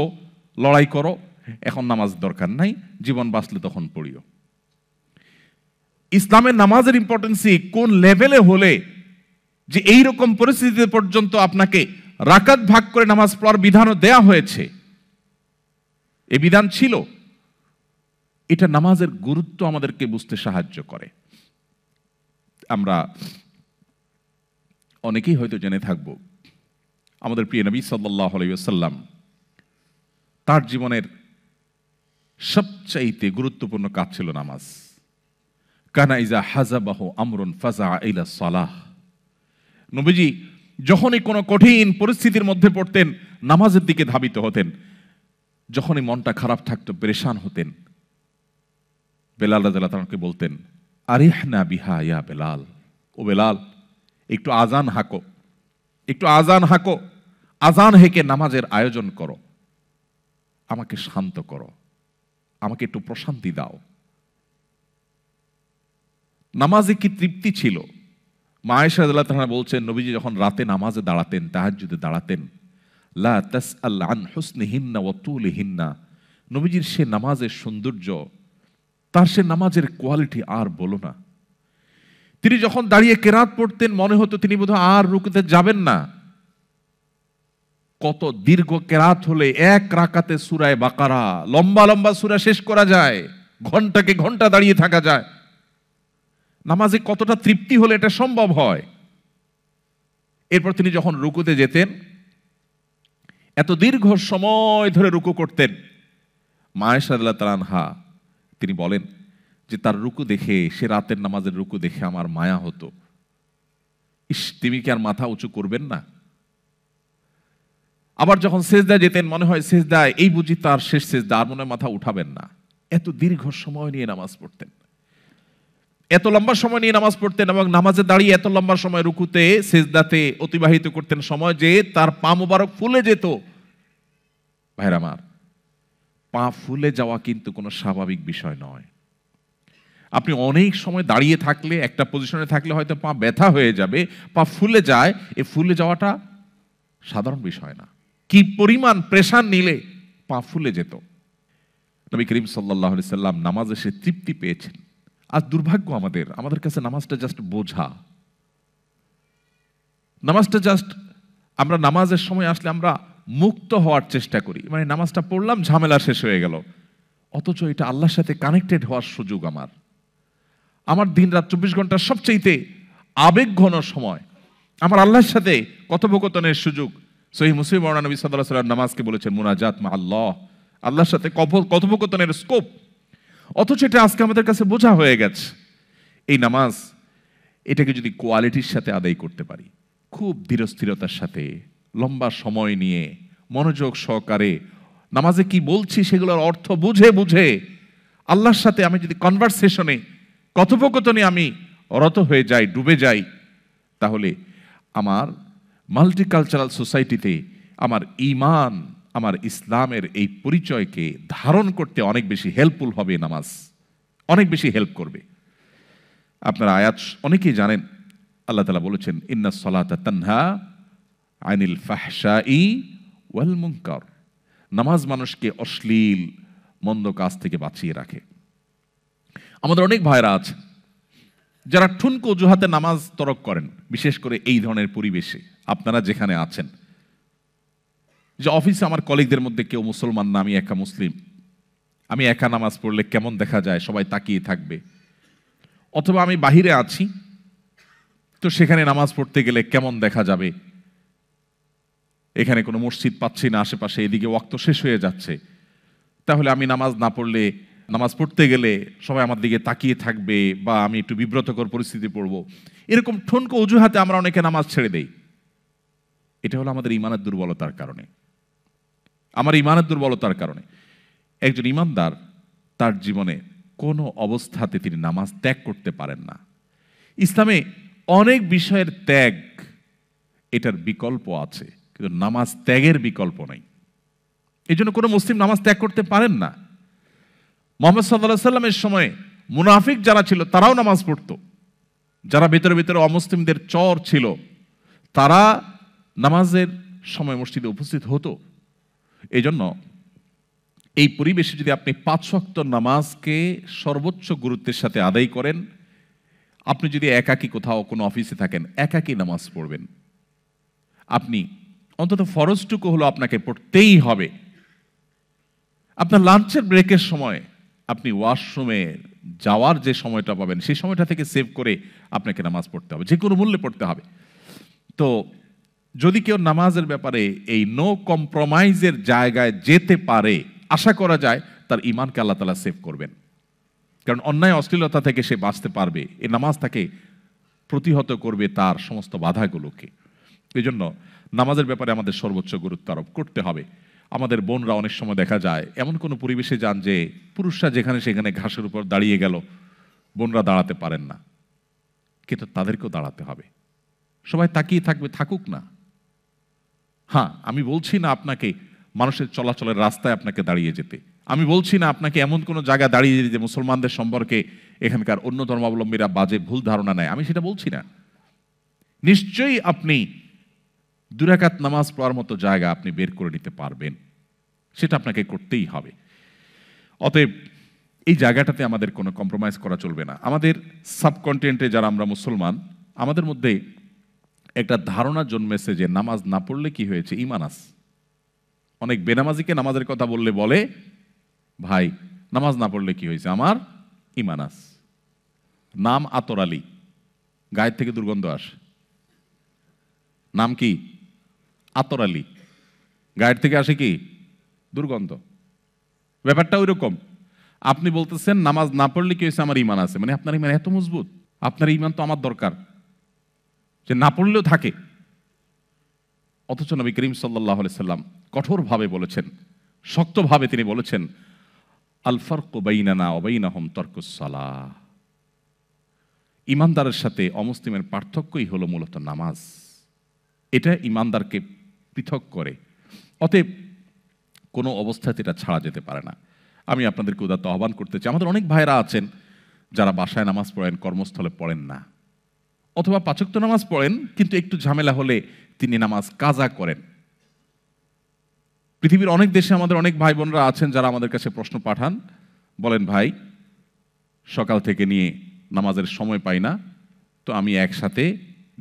লড়াই করো, এখন নামাজ দরকার নাই, জীবন বাঁচলে তখন পড়িও। ইসলামের নামাজের ইম্পর্টেন্সই কোন লেভেলে হলে যে এই রকম পরিস্থিতিতে পর্যন্ত আপনাকে রাকাত ভাগ করে নামাজ পড়ার বিধানও দেয়া হয়েছে। এই বিধান ছিল, এটা নামাজের গুরুত্ব আমাদেরকে বুঝতে সাহায্য করে। আমরা অনেকেই হয়তো জেনে থাকব, আমাদের প্রিয় নবী সাল্লাল্লাহু আলাইহি ওয়াসাল্লাম তার জীবনের সবচাইতে গুরুত্বপূর্ণ কাজ ছিল নামাজ। কানা ইজা হাজাবাহু আমরুন ফাজা ইলা সালাহ। নবীজি যখনই কোনো কঠিন পরিস্থিতির মধ্যে পড়তেন, নামাজের দিকে ধাবিত হতেন। যখনই মনটা খারাপ থাকতো, পেরেশান হতেন, বেলাল রাদিয়াল্লাহু তাআলাকে বলতেন, আরিহনা বিহা ইয়া বেলাল, ও বেলাল একটু আজান হাঁকো, একটু আজান হাঁকো, আজান হেঁকে নামাজের আয়োজন করো, আমাকে শান্ত করো, আমাকে একটু প্রশান্তি দাও। নামাজে কি তৃপ্তি ছিল! মা আয়েশা রাদিয়াল্লাহু তাআলা বলছেন, নবীজি যখন রাতে নামাজে দাঁড়াতেন, তাহাজ্জুদে দাঁড়াতেন, লা তাসআল আন হুসনিহিন্না ওয়া তুলিহিন্না, নবীজির সে নামাজের সৌন্দর্য, তার সে নামাজের কোয়ালিটি আর বলো না। তিনি যখন দাঁড়িয়ে কেরাত পড়তেন, মনে হতো তিনি বোধহয় আর রুকুতে যাবেন না। কত দীর্ঘ কেরাত হলে 1 রাকাতে সূরা বাকারা, লম্বা লম্বা সূরা শেষ করা যায়, ঘন্টাকে ঘন্টা দাঁড়িয়ে থাকা যায়। নামাজে কতটা তৃপ্তি হলে এটা সম্ভব হয়। এরপর তিনি যখন রুকুতে যেতেন, এত দীর্ঘ সময় ধরে রুকু করতেন। মা আয়েশা রাদিয়াল্লাহু তাআলা আনহা তিনি বলেন যে তার রুকু দেখে, সে রাতের নামাজের রুকু দেখে আমার মায়া হতো। ইস, তিনি কি আর মাথা উঁচু করবেন না? আবার যখন সেজদায় যেতেন, মনে হয় সেজদায় এই বুঝি তার শেষ সেজদা, আর মনে হয় মাথা উঠাবেন না। এত দীর্ঘ সময় নিয়ে নামাজ পড়তেন, এত লম্বা সময় নিয়ে নামাজ পড়তেন, এবং নামাজে দাঁড়িয়ে এত লম্বা সময় রুকুতে সেজদাতে অতিবাহিত করতেন সময় যে তার পা মোবারক ফুলে যেত। ভাইরা আমার, পা ফুলে যাওয়া কিন্তু কোনো স্বাভাবিক বিষয় নয়। আপনি অনেক সময় দাঁড়িয়ে থাকলে, একটা পজিশনে থাকলে হয়তো পা ব্যথা হয়ে যাবে, পা ফুলে যায়। এই ফুলে যাওয়াটা সাধারণ বিষয় না। কি পরিমাণ প্রেশার নিলে পা ফুলে যেত। নবী করিম সাল্লাল্লাহু আলাইহি সাল্লাম নামাজে সে তৃপ্তি পেয়েছেন। আজ দুর্ভাগ্য আমাদের কাছে নামাজটা জাস্ট বোঝা। নামাজটা জাস্ট, আমরা নামাজের সময় আসলে আমরা মুক্ত হওয়ার চেষ্টা করি, মানে নামাজটা পড়লাম, ঝামেলা শেষ হয়ে গেল। অথচ এটা আল্লাহর সাথে কানেক্টেড হওয়ার সুযোগ আমার। আমার দিন রাত 24 ঘন্টার সবচেয়ে আবেগ ঘন সময়, আমার আল্লাহর সাথে কথোপকথনের সুযোগ। সহিহ মুসলিম বর্ণনা, নবী সাল্লাল্লাহু আলাইহি ওয়াসাল্লাম নামাজকে বলেছেন মুনাজাত মা আল্লাহ, আল্লাহর সাথে কথোপকথনের স্কোপ। অথচ এটা আজকে আমাদের কাছে বোঝা হয়ে গেছে। এই নামাজ, এটাকে যদি কোয়ালিটির সাথে আদায় করতে পারি, খুব ধীরস্থিরতার সাথে, লম্বা সময় নিয়ে, মনোযোগ সহকারে নামাজে কি বলছি সেগুলোর অর্থ বুঝে বুঝে আল্লাহর সাথে আমি যদি কনভারসেশনে, কথোপকথনে আমি রত হয়ে যাই, ডুবে যাই, তাহলে আমার মাল্টিকালচারাল সোসাইটিতে আমার ঈমান, আমার ইসলামের এই পরিচয়কে ধারণ করতে অনেক বেশি হেল্পফুল হবে। নামাজ অনেক বেশি হেল্প করবে। আপনারা আয়াত অনেকেই জানেন, আল্লাহ তাআলা বলেছেন ইন্নাস সালাতা তানহা আনিল ফাহশাই ওয়াল মুনকার। নামাজ মানুষকে অশ্লীল মন্দ কাজ থেকে বাঁচিয়ে রাখে। আমাদের অনেক ভাইরা আছে যারা ঠুনকো অজুহাতে নামাজ তরক করেন, বিশেষ করে এই ধরনের পরিবেশে আপনারা যেখানে আছেন। যে অফিসে আমার কলিগদের মধ্যে কেউ মুসলমান না, আমি একা মুসলিম, আমি একা নামাজ পড়লে কেমন দেখা যায়, সবাই তাকিয়ে থাকবে। অথবা আমি বাহিরে আছি, তো সেখানে নামাজ পড়তে গেলে কেমন দেখা যাবে, এখানে কোনো মসজিদ পাচ্ছি না আশেপাশে, এদিকে ওয়াক্ত শেষ হয়ে যাচ্ছে, তাহলে আমি নামাজ না পড়লে, নামাজ পড়তে গেলে সবাই আমার দিকে তাকিয়ে থাকবে, বা আমি একটু বিব্রতকর পরিস্থিতি পড়ব। এরকম ঠুনকো অজুহাতে আমরা অনেকে নামাজ ছেড়ে দেই। এটা হলো আমাদের ইমানের দুর্বলতার কারণে, আমার ইমানের দুর্বলতার কারণে। একজন ইমানদার তার জীবনে কোনো অবস্থাতে তিনি নামাজ ত্যাগ করতে পারেন না। ইসলামে অনেক বিষয়ের ত্যাগ, এটার বিকল্প আছে, কিন্তু নামাজ ত্যাগের বিকল্প নেই। এই জন্য কোনো মুসলিম নামাজ ত্যাগ করতে পারেন না। মুহাম্মদ সাল্লাল্লাহু আলাইহি সাল্লামের সময় মুনাফিক যারা ছিল তারাও নামাজ পড়তো, যারা ভেতরে ভেতরে অমুসলিমদের চর ছিল তারা নামাজের সময় মসজিদে উপস্থিত হতো। এই জন্য এই পরিবেশে যদি আপনি 5 ওয়াক্ত নামাজকে সর্বোচ্চ গুরুত্বের সাথে আদায় করেন, আপনি যদি একাকী কোথাও কোনো অফিসে থাকেন, একাকী নামাজ পড়বেন, আপনি অন্তত ফরজটুকু হলো আপনাকে পড়তেই হবে। আপনার লাঞ্চের ব্রেকের সময় আপনি ওয়াশরুমে যাওয়ার যে সময়টা পাবেন, সেই সময়টা থেকে সেভ করে আপনাকে নামাজ পড়তে হবে, যে কোনো মূল্যে পড়তে হবে। তো যদি কেউ নামাজের ব্যাপারে এই নো কম্প্রোমাইজের জায়গায় যেতে পারে, আশা করা যায় তার ঈমানকে আল্লাহ তাআলা সেভ করবেন। কারণ অন্যায় অশ্লীলতা থেকে সে বাঁচতে পারবে, এই নামাজ তাকে প্রতিহত করবে তার সমস্ত বাধাগুলোকে। এই জন্য নামাজের ব্যাপারে আমাদের সর্বোচ্চ গুরুত্ব আরোপ করতে হবে। আমাদের বোনরা অনেক সময় দেখা যায় এমন কোনো পরিবেশে যান যে পুরুষরা যেখানে সেখানে ঘাসের উপর দাঁড়িয়ে গেল, বোনরা দাঁড়াতে পারেন না, কিন্তু তাদেরকেও দাঁড়াতে হবে। সবাই তাকিয়ে থাকবে, থাকুক না। হ্যাঁ, আমি বলছি না আপনাকে মানুষের চলাচলের রাস্তায় আপনাকে দাঁড়িয়ে যেতে, আমি বলছি না আপনাকে এমন কোনো জায়গায় দাঁড়িয়ে যেতে মুসলমানদের সম্পর্কে এখানকার অন্য ধর্মাবলম্বীরা বাজে ভুল ধারণা নেয়, আমি সেটা বলছি না। নিশ্চয়ই আপনি 2 রাকাত নামাজ পড়ার মতো জায়গা আপনি বের করে নিতে পারবেন, সেটা আপনাকে করতেই হবে। অতএব এই জায়গাটাতে আমাদের কোনো কম্প্রোমাইজ করা চলবে না। আমাদের সাবকন্টিনেন্টে যারা আমরা মুসলমান, আমাদের মধ্যে একটা ধারণা জন্মেছে যে নামাজ না পড়লে কি হয়েছে, ঈমান আছে। অনেক বেনামাজিকে নামাজের কথা বললে বলে, ভাই নামাজ না পড়লে কি হয়েছে, আমার ঈমান আছে। নাম আতর আলী, গায়ের থেকে দুর্গন্ধ আসে। নাম কি? আতর আলী, গায়ের থেকে আসে কি? দুর্গন্ধ। ব্যাপারটা ওই রকম। আপনি বলতেছেন নামাজ না পড়লে কি হয়েছে, আমার ঈমান আছে, মানে আপনার ঈমান এত মজবুত? আপনার ঈমান তো আমার দরকার, যে না পড়লেও থাকে। অথচ নবী করিম সাল্লাল্লাহু আলাইহি সাল্লাম কঠোরভাবে বলেছেন, শক্তভাবে তিনি বলেছেন, আল ফারকু বাইনানা ওয়া বাইনাহুম তারকুস সালাহ। ঈমানদারের সাথে অমুসলিমের পার্থক্যই হলো মূলত নামাজ। এটা ঈমানদারকে পৃথক করে। অতএব কোনো অবস্থাতে এটা ছাড়া যেতে পারে না। আমি আপনাদেরকে উদাত্ত আহ্বান করতে চাই, আমাদের অনেক ভাইরা আছেন যারা বাসায় নামাজ পড়েন, কর্মস্থলে পড়েন না, অথবা 5 ওয়াক্ত নামাজ পড়েন কিন্তু একটু ঝামেলা হলে তিনি নামাজ কাজা করেন। পৃথিবীর অনেক দেশে আমাদের অনেক ভাই বোনরা আছেন যারা আমাদের কাছে প্রশ্ন পাঠান, বলেন ভাই সকাল থেকে নিয়ে নামাজের সময় পাই না, তো আমি একসাথে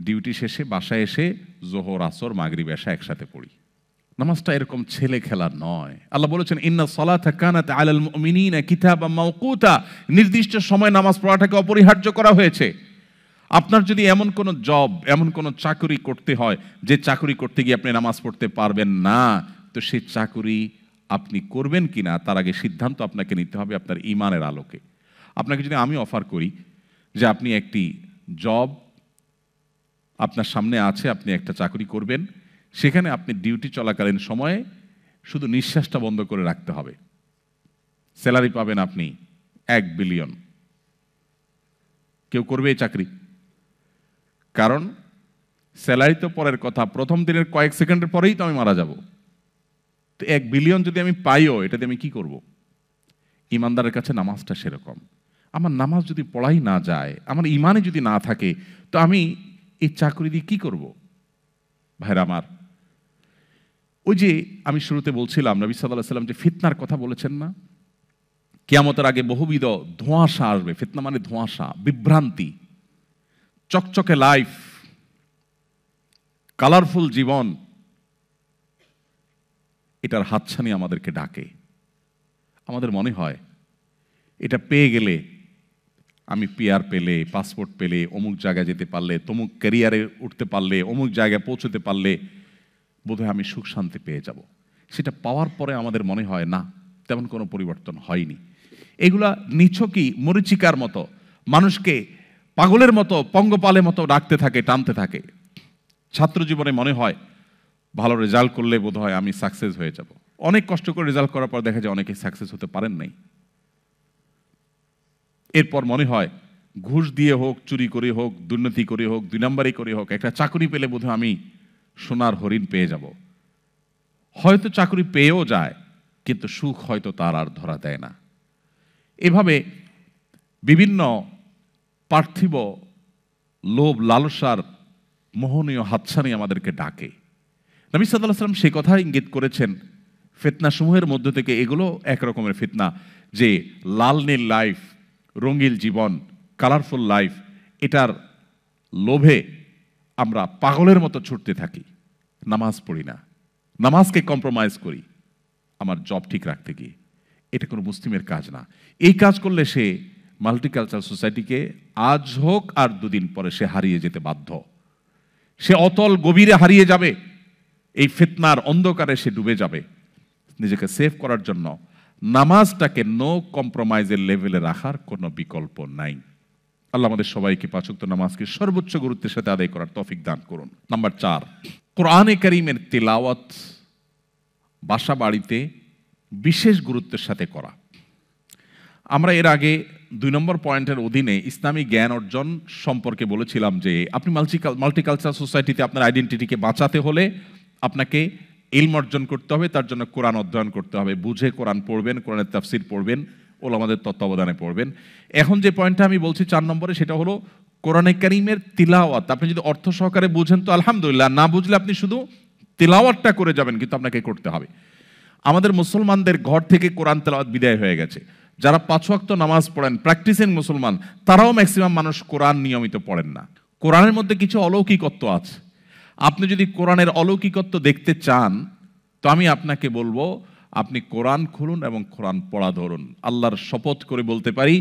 ডিউটি শেষে বাসায় এসে জোহর আসর মাগরিব এশা একসাথে পড়ি। নামাজটা এরকম ছেলে খেলা নয়। আল্লাহ বলেছেন ইন্না সালাতা কানাত আলাল মুমিনিনা কিতাবাম মাওকুতা, নির্দিষ্ট সময় নামাজ পড়াটাকে অপরিহার্য করা হয়েছে। আপনার যদি এমন কোনো জব, এমন কোনো চাকরি করতে হয় যে চাকরি করতে গিয়ে আপনি নামাজ পড়তে পারবেন না, তো সেই চাকরি আপনি করবেন কিনা তার আগে সিদ্ধান্ত আপনাকে নিতে হবে আপনার ঈমানের আলোকে। আপনাকে যদি আমি অফার করি যে আপনি একটি জব আপনার সামনে আছে, আপনি একটা চাকরি করবেন, সেখানে আপনি ডিউটি চলাকালীন সময়ে শুধু নিঃশ্বাসটা বন্ধ করে রাখতে হবে, স্যালারি পাবেন আপনি 1 বিলিয়ন, কেউ করবে এই চাকরি? কারণ স্যালারি তো পরের কথা, প্রথম দিনের কয়েক সেকেন্ডের পরেই তো আমি মারা যাব। তো 1 বিলিয়ন যদি আমি পাইও, এটাতে আমি কি করব? ইমানদারের কাছে নামাজটা সেরকম। আমার নামাজ যদি পড়াই না যায়, আমার ইমানে যদি না থাকে, তো আমি এই চাকরি দিয়ে কি করব? ভাইরা আমার, ওই যে আমি শুরুতে বলছিলাম নবী সাল্লাল্লাহু আলাইহি ওয়াসাল্লাম যে ফিতনার কথা বলেছেন না, কিয়ামতের আগে বহুবিধ ধোঁয়াশা আসবে। ফিতনা মানে ধোঁয়াশা, বিভ্রান্তি, চকচকে লাইফ, কালারফুল জীবন, এটার হাতছানি আমাদেরকে ডাকে। আমাদের মনে হয় এটা পেয়ে গেলে, আমি পিআর পেলে, পাসপোর্ট পেলে, অমুক জায়গায় যেতে পারলে, তমুক ক্যারিয়ারে উঠতে পারলে, অমুক জায়গায় পৌঁছতে পারলে বোধহয় আমি সুখ শান্তি পেয়ে যাব। সেটা পাওয়ার পরে আমাদের মনে হয় না, তেমন কোনো পরিবর্তন হয়নি। এগুলা নিছকই মরিচিকার মতো, মানুষকে পাগলের মতো, পঙ্গপালের মতো ডাকতে থাকে, টানতে থাকে। ছাত্র জীবনে মনে হয় ভালো রেজাল্ট করলে বোধহয় আমি সাকসেস হয়ে যাব। অনেক কষ্ট করে রেজাল্ট করার পর দেখা যায় অনেকে সাকসেস হতে পারেন নাই। এরপর মনে হয় ঘুষ দিয়ে হোক, চুরি করে হোক, দুর্নীতি করে হোক, 2 নম্বরই করে হোক, একটা চাকরি পেলে বোধহয় আমি সোনার হরিণ পেয়ে যাব। হয়তো চাকরি পেয়েও যায়, কিন্তু সুখ হয়তো তার আর ধরা দেয় না। এভাবে বিভিন্ন পার্থিব লোভ লালসার মোহনীয় হাতছানি আমাদেরকে ডাকে। নবী সাল্লাল্লাহু আলাইহি ওয়াসাল্লাম সেই কথা ইঙ্গিত করেছেন, ফিতনা সমূহের মধ্য থেকে এগুলো এক রকমের ফিতনা, যে লাল নীল লাইফ, রঙিন জীবন, কালারফুল লাইফ, এটার লোভে আমরা পাগলের মতো ছুটতে থাকি, নামাজ পড়ি না, নামাজকে কম্প্রোমাইজ করি আমার জব ঠিক রাখতে গিয়ে। এটা কোনো মুসলিমের কাজ না। এই কাজ করলে সে মাল্টিকালচারাল সোসাইটিকে আজ হোক আর 2 দিন পরে সে হারিয়ে যেতে বাধ্য। সে অতল গভীরে হারিয়ে যাবে, এই ফিতনার অন্ধকারে সে ডুবে যাবে। নিজেকে সেভ করার জন্য নামাজটাকে নো কম্প্রোমাইজের লেভেলে রাখার কোনো বিকল্প নাই। আল্লাহ আমাদের সবাইকে 5 ওয়াক্ত নামাজকে সর্বোচ্চ গুরুত্বের সাথে আদায় করার তৌফিক দান করুন। নাম্বার 4, কোরআনে কারীমের তিলাওয়াত বাসা বাড়িতে বিশেষ গুরুত্বের সাথে করা। আমরা এর আগে 2 নম্বর পয়েন্টের অধীনে ইসলামী জ্ঞান অর্জন সম্পর্কে বলেছিলাম যে আপনি মাল্টিকালচারাল সোসাইটিতে আপনার আইডেন্টিটিকে বাঁচাতে হলে আপনাকে ইলম অর্জন করতে হবে, তার জন্য কোরআন অধ্যয়ন করতে হবে, বুঝে কোরআন পড়বেন, কোরআনের তাফসীর পড়বেন, ওলামাদের তত্ত্বাবধানে পড়বেন। এখন যে পয়েন্টটা আমি বলছি 4 নম্বরে, সেটা হলো কোরআনে কারীমের তিলাওয়াত। আপনি যদি অর্থ সহকারে বুঝেন তো আলহামদুলিল্লাহ, না বুঝলে আপনি শুধু তিলাওয়াতটা করে যাবেন, কিন্তু আপনাকে করতে হবে। আমাদের মুসলমানদের ঘর থেকে কোরআন তেলাওয়াত বিদায় হয়ে গেছে। যারা 5 ওয়াক্ত নামাজ পড়েন, প্র্যাকটিসিং মুসলমান, তারাও ম্যাক্সিমাম মানুষ কোরআন নিয়মিত পড়েন না। কোরআনের মধ্যে কিছু অলৌকিকত্ব আছে। আপনি যদি কোরআনের অলৌকিকত্ব দেখতে চান, তো আমি আপনাকে বলবো আপনি কোরআন খুলুন এবং কোরআন পড়া ধরুন। আল্লাহর শপথ করে বলতে পারি,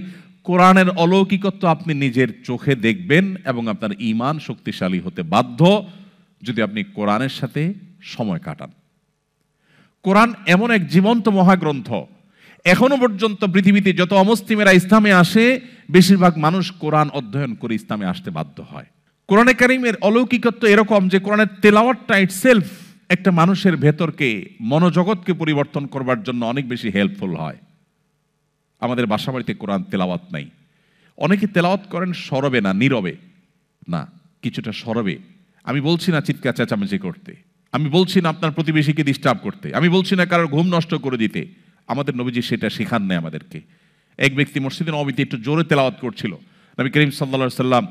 কোরআনের অলৌকিকত্ব আপনি নিজের চোখে দেখবেন এবং আপনার ঈমান শক্তিশালী হতে বাধ্য যদি আপনি কোরআনের সাথে সময় কাটান। কোরআন এমন এক জীবন্ত মহাগ্রন্থ, এখনো পর্যন্ত পৃথিবীতে যত অমুসলিমেরা ইসলামে আসে, বেশিরভাগ মানুষ কোরআন অধ্যয়ন করে ইসলামে আসতে বাধ্য হয়। কোরআনে কারীমের অলৌকিকত্ব এরকম যে কোরআনের তেলাওয়াতটা ইটসেলফ একটা মানুষের ভেতরকে, মনোজগৎকে পরিবর্তন করবার জন্য অনেক বেশি হেল্পফুল হয়। আমাদের বাসা বাড়িতে কোরআন তেলাওয়াত নাই। অনেকে তেলাওয়াত করেন সরবে না, নীরবে না, কিছুটা সরবে। আমি বলছি না চিৎকার চেঁচামেচি করতে, আমি বলছি না আপনার প্রতিবেশীকে ডিস্টার্ব করতে, আমি বলছি না কারোর ঘুম নষ্ট করে দিতে। আমাদের নবীজি সেটা শেখান নাই আমাদেরকে। এক ব্যক্তি মসজিদে নববীতে একটু জোরে তেলাওয়াত করছিল, নবী করিম সাল্লাল্লাহু আলাইহি সাল্লাম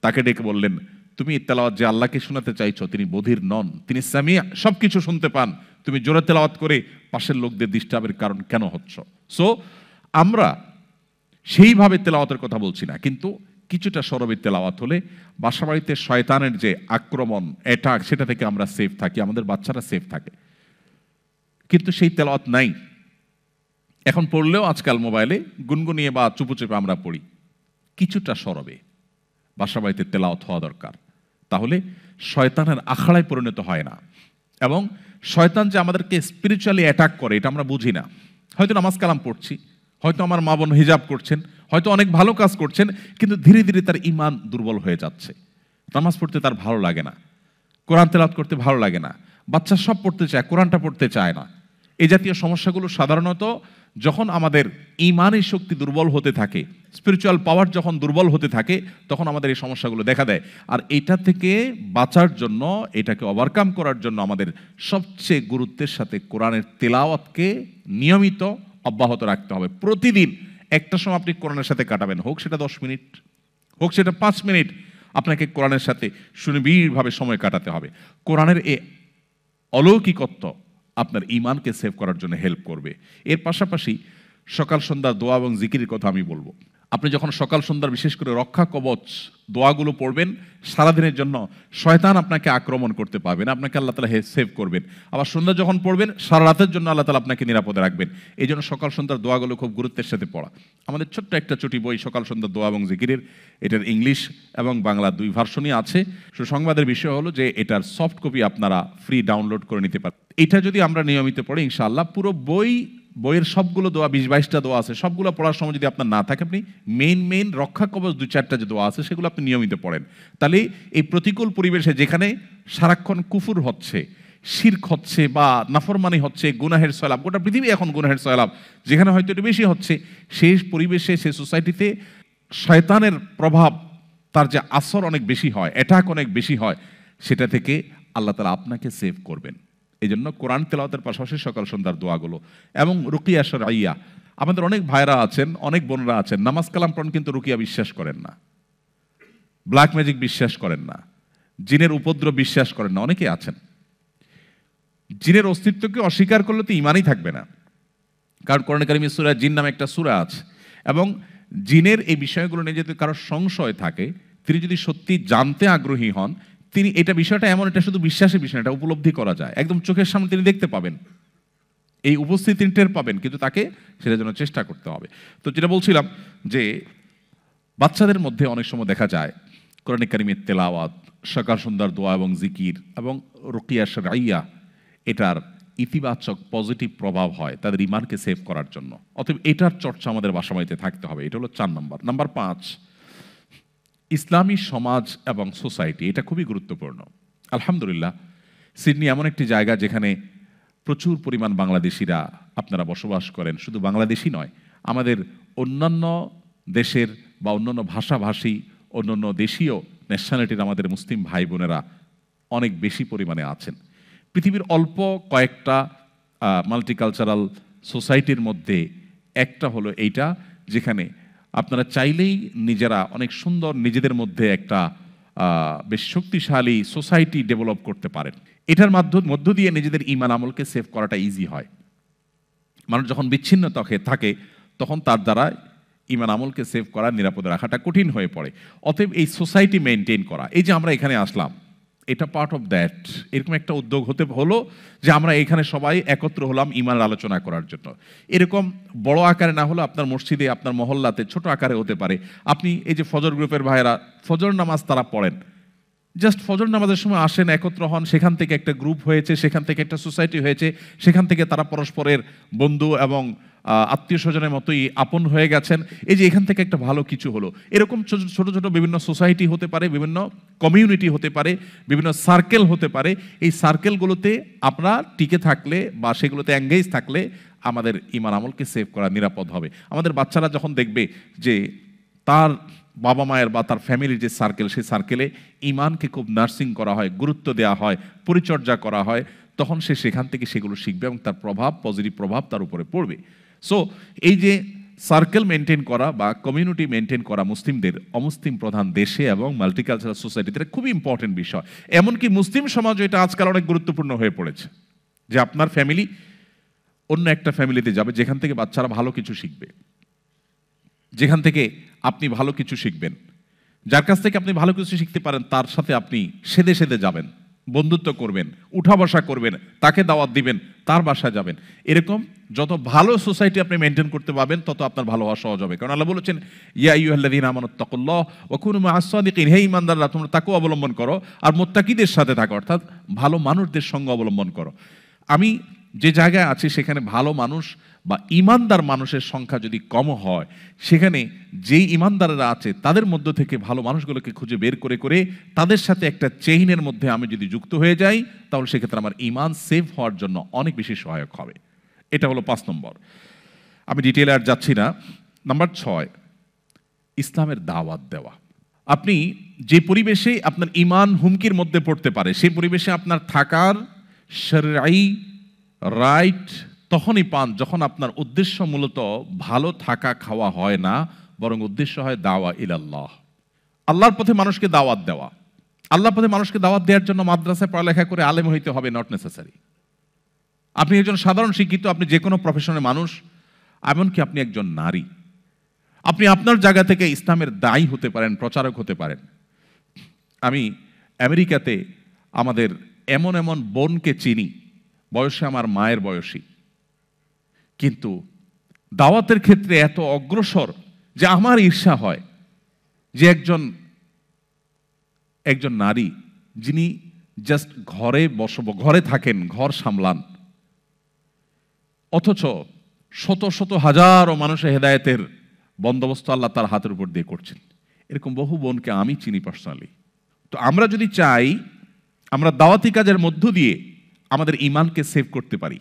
তাকে ডেকে বললেন, তুমি এই তেলাওয়াত যে আল্লাহকে শোনাতে চাইছো, তিনি বধির নন, তিনি সামিয়া, সবকিছু শুনতে পান, তুমি জোরে তেলাওয়াত করে পাশের লোকদের ডিস্টার্বের কারণ কেন হচ্ছ? সো আমরা সেইভাবে তেলাওয়াতের কথা বলছি না, কিন্তু কিছুটা সরবে তেলাওয়াত হলে বাসা বাড়িতে শয়তানের যে আক্রমণ, অ্যাটাক, সেটা থেকে আমরা সেফ থাকি, আমাদের বাচ্চারা সেফ থাকে। কিন্তু সেই তেলাওয়াত নাই। এখন পড়লেও আজকাল মোবাইলে গুনগুনিয়ে বা চুপোচুপে আমরা পড়ি। কিছুটা সরবে বাসা বাড়িতে তেলাওয়াত হওয়া দরকার, তাহলে শয়তানের আখড়ায় পরিণত হয় না। এবং শয়তান যে আমাদেরকে স্পিরিচুয়ালি অ্যাটাক করে এটা আমরা বুঝি না। হয়তো নামাজ কালাম পড়ছি, হয়তো আমার মা বোন হিজাব করছেন, হয়তো অনেক ভালো কাজ করছেন, কিন্তু ধীরে ধীরে তার ঈমান দুর্বল হয়ে যাচ্ছে। নামাজ পড়তে তার ভালো লাগে না, কোরআন তেলাওয়াত করতে ভালো লাগে না, বাচ্চা সব পড়তে চায়, কোরআনটা পড়তে চায় না। এই জাতীয় সমস্যাগুলো সাধারণত যখন আমাদের ঈমানের শক্তি দুর্বল হতে থাকে, স্পিরিচুয়াল পাওয়ার যখন দুর্বল হতে থাকে, তখন আমাদের এই সমস্যাগুলো দেখা দেয়। আর এটা থেকে বাঁচার জন্য, এটাকে ওভারকাম করার জন্য আমাদের সবচেয়ে গুরুত্বের সাথে কোরআনের তেলাওয়াতকে নিয়মিত অব্যাহত রাখতে হবে। প্রতিদিন একটা সময় আপনি কোরআনের সাথে কাটাবেন, হোক সেটা 10 মিনিট, হোক সেটা 5 মিনিট, আপনাকে কোরআনের সাথে সুনিবিড়ভাবে সময় কাটাতে হবে। কোরআনের এই অলৌকিকত্ব আপনার ঈমানকে সেভ করার জন্য হেল্প করবে। এর পাশাপাশি সকাল সন্ধ্যা দোয়া এবং জিকিরের কথা আমি বলবো। আপনি যখন সকাল সন্ধ্যার বিশেষ করে রক্ষা কবচ দোয়াগুলো পড়বেন, সারাদিনের জন্য শয়তান আপনাকে আক্রমণ করতে পারবে না, আপনাকে আল্লাহ তাআলা সেভ করবেন। আবার সন্ধ্যা যখন পড়বেন, সারা রাতের জন্য আল্লাহ তাআলা আপনাকে নিরাপদে রাখবেন। এই জন্য সকাল সন্ধ্যার দোয়াগুলো খুব গুরুত্বের সাথে পড়া। আমাদের ছোট্ট একটা চটি বই সকাল সন্ধ্যার দোয়া এবং জিকিরের, এটার ইংলিশ এবং বাংলা 2 ভার্সনই আছে। সুসংবাদের বিষয় হলো যে এটার সফট কপি আপনারা ফ্রি ডাউনলোড করে নিতে পারেন। এটা যদি আমরা নিয়মিত পড়ি, ইনশাআল্লাহ পুরো বইয়ের সবগুলো দোয়া 20-22টা দোয়া আছে, সবগুলো পড়ার সময় যদি আপনার না থাকে, আপনি মেইন রক্ষা কবচ 2-4টা যে দোয়া আছে সেগুলো আপনি নিয়মিত পড়েন, তাহলে এই প্রতিকূল পরিবেশে যেখানে সারাক্ষণ কুফুর হচ্ছে, শিরক হচ্ছে বা নাফরমানি হচ্ছে, গুনাহের সয়লাব, গোটা পৃথিবী এখন গুনাহের সয়লাব, যেখানে হয়তো একটু বেশি হচ্ছে, সেই পরিবেশে, সেই সোসাইটিতে শয়তানের প্রভাব, তার যে আসর অনেক বেশি হয়, অ্যাটাক অনেক বেশি হয়, সেটা থেকে আল্লাহ তাআলা আপনাকে সেভ করবেন। এই জন্য কোরআন তেলাওয়াতের পাশাপাশি সকাল সন্ধ্যার দোয়াগুলো এবং রুকিয়া শরঈয়া। আমাদের অনেক ভাইরা আছেন, অনেক বোনরা আছেন, নামাজ কালাম পড়েন কিন্তু রুকিয়া বিশ্বাস করেন না, ব্ল্যাক ম্যাজিক বিশ্বাস করেন না, জিনের উপদ্রব বিশ্বাস করেন না। অনেকে আছেন, জিনের অস্তিত্বকে অস্বীকার করলে তো ঈমানই থাকবে না। কারণ কোরআন কারীমে সূরা জিন নামে একটা সূরা আছে, এবং জিনের এই বিষয়গুলো নিয়ে যদি কারো সংশয় থাকে, তিনি যদি সত্যি জানতে আগ্রহী হন, তিনি এটা বিষয়টা এমন, এটা শুধু বিশ্বাসের বিষয়, এটা উপলব্ধি করা যায়, একদম চোখের সামনে তিনি দেখতে পাবেন, এই উপস্থিতি টের পাবেন, কিন্তু তাকে সেটার জন্য চেষ্টা করতে হবে। তো যেটা বলছিলাম যে বাচ্চাদের মধ্যে অনেক সময় দেখা যায় কোরআন কারীমের তেলাওয়াত, সকাল সন্ধ্যার দোয়া এবং জিকির এবং রুকিয়া শরঈয়া, এটার ইতিবাচক পজিটিভ প্রভাব হয় তাদের ঈমানকে সেভ করার জন্য। অতএব এটার চর্চা আমাদের বাসাবাড়িতে থাকতে হবে। এটা হলো 4 নম্বর। নাম্বার 5, ইসলামী সমাজ এবং সোসাইটি, এটা খুবই গুরুত্বপূর্ণ। আলহামদুলিল্লাহ, সিডনি এমন একটি জায়গা যেখানে প্রচুর পরিমাণ বাংলাদেশিরা আপনারা বসবাস করেন। শুধু বাংলাদেশি নয়, আমাদের অন্যান্য দেশের বা অন্যান্য ভাষাভাষী, অন্যান্য দেশীয় ন্যাশনালিটির আমাদের মুসলিম ভাই বোনেরা অনেক বেশি পরিমাণে আছেন। পৃথিবীর অল্প কয়েকটা মাল্টিকালচারাল সোসাইটির মধ্যে একটা হলো এইটা, যেখানে আপনারা চাইলেই নিজেরা অনেক সুন্দর নিজেদের মধ্যে একটা বেশ শক্তিশালী সোসাইটি ডেভেলপ করতে পারেন। এটার মধ্য দিয়ে নিজেদের ঈমান আমলকে সেভ করাটা ইজি হয়। মানুষ যখন বিচ্ছিন্নতা থাকে, তখন তার দ্বারা ঈমান আমলকে সেভ করা, নিরাপদে রাখাটা কঠিন হয়ে পড়ে। অতএব এই সোসাইটি মেনটেন করা, এই যে আমরা এখানে আসলাম, এটা পার্ট অফ দ্যাট। এরকম একটা উদ্যোগ হতে হলো যে আমরা এখানে সবাই একত্র হলাম ঈমানের আলোচনা করার জন্য। এরকম বড় আকারে না হলে আপনার মসজিদে, আপনার মহল্লাতে ছোট আকারে হতে পারে। আপনি এই যে ফজর গ্রুপের ভাইয়েরা ফজর নামাজ তারা পড়েন, জাস্ট ফজর নামাজের সময় আসেন, একত্র হন, সেখান থেকে একটা গ্রুপ হয়েছে, সেখান থেকে একটা সোসাইটি হয়েছে, সেখান থেকে তারা পরস্পরের বন্ধু এবং আত্মীয় স্বজনের মতোই আপন হয়ে গেছেন। এই যে এখান থেকে একটা ভালো কিছু হলো। এরকম ছোট ছোট বিভিন্ন সোসাইটি হতে পারে, বিভিন্ন কমিউনিটি হতে পারে, বিভিন্ন সার্কেল হতে পারে। এই সার্কেলগুলোতে আমরা টিকে থাকলে বা সেগুলোতে এঙ্গেজ থাকলে আমাদের ঈমান আমলকে সেভ করা নিরাপদ হবে। আমাদের বাচ্চারা যখন দেখবে যে তার বাবা মায়ের বা তার ফ্যামিলির যে সার্কেল, সেই সার্কেলে ঈমানকে খুব নার্সিং করা হয়, গুরুত্ব দেওয়া হয়, পরিচর্যা করা হয়, তখন সে সেখান থেকে সেগুলো শিখবে এবং তার প্রভাব, পজিটিভ প্রভাব তার উপরে পড়বে। সো এই যে সার্কেল মেনটেন করা বা কমিউনিটি মেনটেন করা মুসলিমদের অমুসলিম প্রধান দেশে এবং মাল্টিকালচারাল সোসাইটিতে খুবই ইম্পর্টেন্ট বিষয়। এমনকি মুসলিম সমাজে এটা আজকাল অনেক গুরুত্বপূর্ণ হয়ে পড়েছে যে আপনার ফ্যামিলি অন্য একটা ফ্যামিলিতে যাবে, যেখান থেকে বাচ্চারা ভালো কিছু শিখবে, যেখান থেকে আপনি ভালো কিছু শিখবেন, যার কাছ থেকে আপনি ভালো কিছু শিখতে পারেন, তার সাথে আপনি সেদে সেদে যাবেন, বন্ধুত্ব করবেন, উঠা বসা করবেন, তাকে দাওয়াত দিবেন, তার বাসায় যাবেন। এরকম যত ভালো সোসাইটি আপনি মেনটেন করতে পারবেন তত আপনার ভালো হওয়া সহজ হবে। কারণ আল্লাহ বলেছেন, ইয়া আইয়ুহাল্লাযীনা আমানুত্তাকুল্লাহ ওয়া কুনু মা'আস সাদিকিন, হে ঈমানদাররা তোমরা তাকওয়া অবলম্বন করো আর মুত্তাকিদের সাথে থাকো, অর্থাৎ ভালো মানুষদের সঙ্গ অবলম্বন করো। আমি যে জায়গায় আছি সেখানে ভালো মানুষ বা ইমানদার মানুষের সংখ্যা যদি কম হয়, সেখানে যেই ইমানদাররা আছে তাদের মধ্য থেকে ভালো মানুষগুলোকে খুঁজে বের করে করে তাদের সাথে একটা চেইনের মধ্যে আমি যদি যুক্ত হয়ে যাই, তাহলে সেক্ষেত্রে আমার ইমান সেভ হওয়ার জন্য অনেক বেশি সহায়ক হবে। এটা হলো 5 নম্বর। আমি ডিটেইলে আর যাচ্ছি না। নাম্বার 6, ইসলামের দাওয়াত দেওয়া। আপনি যে পরিবেশে আপনার ইমান হুমকির মধ্যে পড়তে পারে, সেই পরিবেশে আপনার থাকার শরঈ রাইট তখনই পান যখন আপনার উদ্দেশ্য মূলত ভালো থাকা খাওয়া হয় না, বরং উদ্দেশ্য হয় দাওয়া ইলাল্লাহ, আল্লাহর পথে মানুষকে দাওয়াত দেওয়া। আল্লাহর পথে মানুষকে দাওয়াত দেওয়ার জন্য মাদ্রাসায় পড়ালেখা করে আলেম হইতে হবে, নট নেসেসারি। আপনি একজন সাধারণ শিক্ষিত, আপনি যে কোনো প্রফেশনের মানুষ, এমনকি আপনি একজন নারী, আপনি আপনার জায়গা থেকে ইসলামের দায়ী হতে পারেন, প্রচারক হতে পারেন। আমি আমেরিকাতে আমাদের এমন এমন বোনকে চিনি, বয়সে আমার মায়ের বয়সী, কিন্তু দাওয়াতের ক্ষেত্রে এত অগ্রসর যে আমার ঈর্ষা হয় যে একজন নারী যিনি জাস্ট ঘরে থাকেন, ঘর সামলান, অথচ শত শত হাজারো মানুষের হেদায়েতের বন্দোবস্ত আল্লাহ তার হাতের উপর দিয়ে করছেন। এরকম বহু বোনকে আমি চিনি পার্সোনালি। তো আমরা যদি চাই আমরা দাওয়াতি কাজের মধ্য দিয়ে আমাদের ইমানকে সেভ করতে পারি,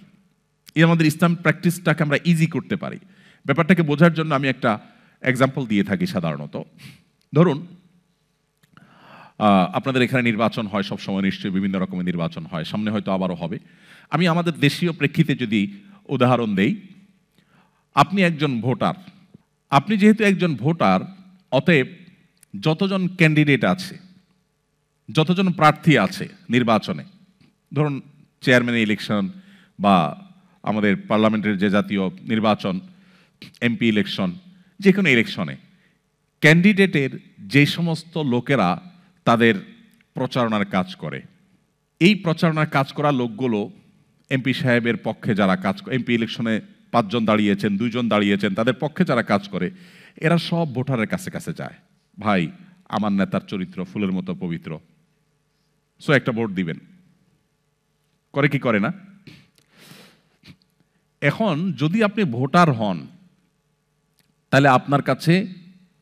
এই আমাদের ইসলাম প্র্যাকটিসটাকে আমরা ইজি করতে পারি, ব্যাপারটাকে বোঝার জন্য আমি একটা এক্সাম্পল দিয়ে থাকি। সাধারণত ধরুন আপনাদের এখানে নির্বাচন হয় সবসময়, নিশ্চয়ই বিভিন্ন রকমের নির্বাচন হয়, সামনে হয়তো আবারও হবে। আমি আমাদের দেশীয় প্রেক্ষিতে যদি উদাহরণ দেই, আপনি একজন ভোটার। আপনি যেহেতু একজন ভোটার, অতএব যতজন ক্যান্ডিডেট আছে, যতজন প্রার্থী আছে নির্বাচনে, ধরুন চেয়ারম্যান ইলেকশন বা আমাদের পার্লামেন্টের যে জাতীয় নির্বাচন, এমপি ইলেকশন, যে কোনো ইলেকশনে ক্যান্ডিডেটের যে সমস্ত লোকেরা তাদের প্রচারণার কাজ করে, এই প্রচারণার কাজ করা লোকগুলো এমপি সাহেবের পক্ষে যারা কাজ করে, এমপি ইলেকশনে 5 জন দাঁড়িয়েছেন, 2 জন দাঁড়িয়েছেন, তাদের পক্ষে যারা কাজ করে, এরা সব ভোটারের কাছে কাছে যায়, ভাই আমার নেতার চরিত্র ফুলের মতো পবিত্র, সো একটা ভোট দিবেন। করে কি করে না? এখন যদি আপনি ভোটার হন, তাহলে আপনার কাছে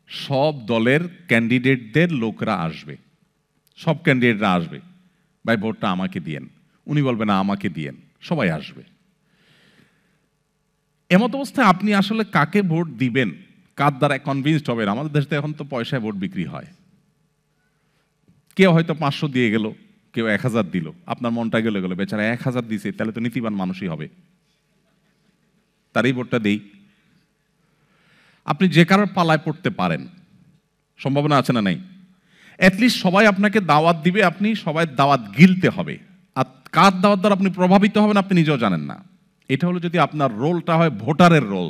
সব দলের ক্যান্ডিডেটদের লোকরা আসবে, সব ক্যান্ডিডেটরা আসবে, ভাই ভোটটা আমাকে দিয়েন, উনি বলবেন আমাকে দিয়েন, সবাই আসবে। এমত অবস্থায় আপনি আসলে কাকে ভোট দিবেন, কার দ্বারা কনভিন্সড হবেন? আমাদের দেশে এখন তো পয়সায় ভোট বিক্রি হয়, কেউ হয়তো 500 দিয়ে গেল, কেউ 1000 দিল, আপনার মনটা গেল বেচারা 1000 দিছে, তাহলে তো নীতিবান মানুষই হবে, তারই ভোটটা দেই। আপনি যে কারোর পালায় পড়তে পারেন, সম্ভাবনা আছে না নাই? অ্যাটলিস্ট সবাই আপনাকে দাওয়াত দিবে, আপনি সবাই দাওয়াত গিলতে হবে। আর কার দাওয়াত দ্বারা আপনি প্রভাবিত হবেন আপনি নিজেও জানেন না। এটা হলো যদি আপনার রোলটা হয় ভোটারের রোল।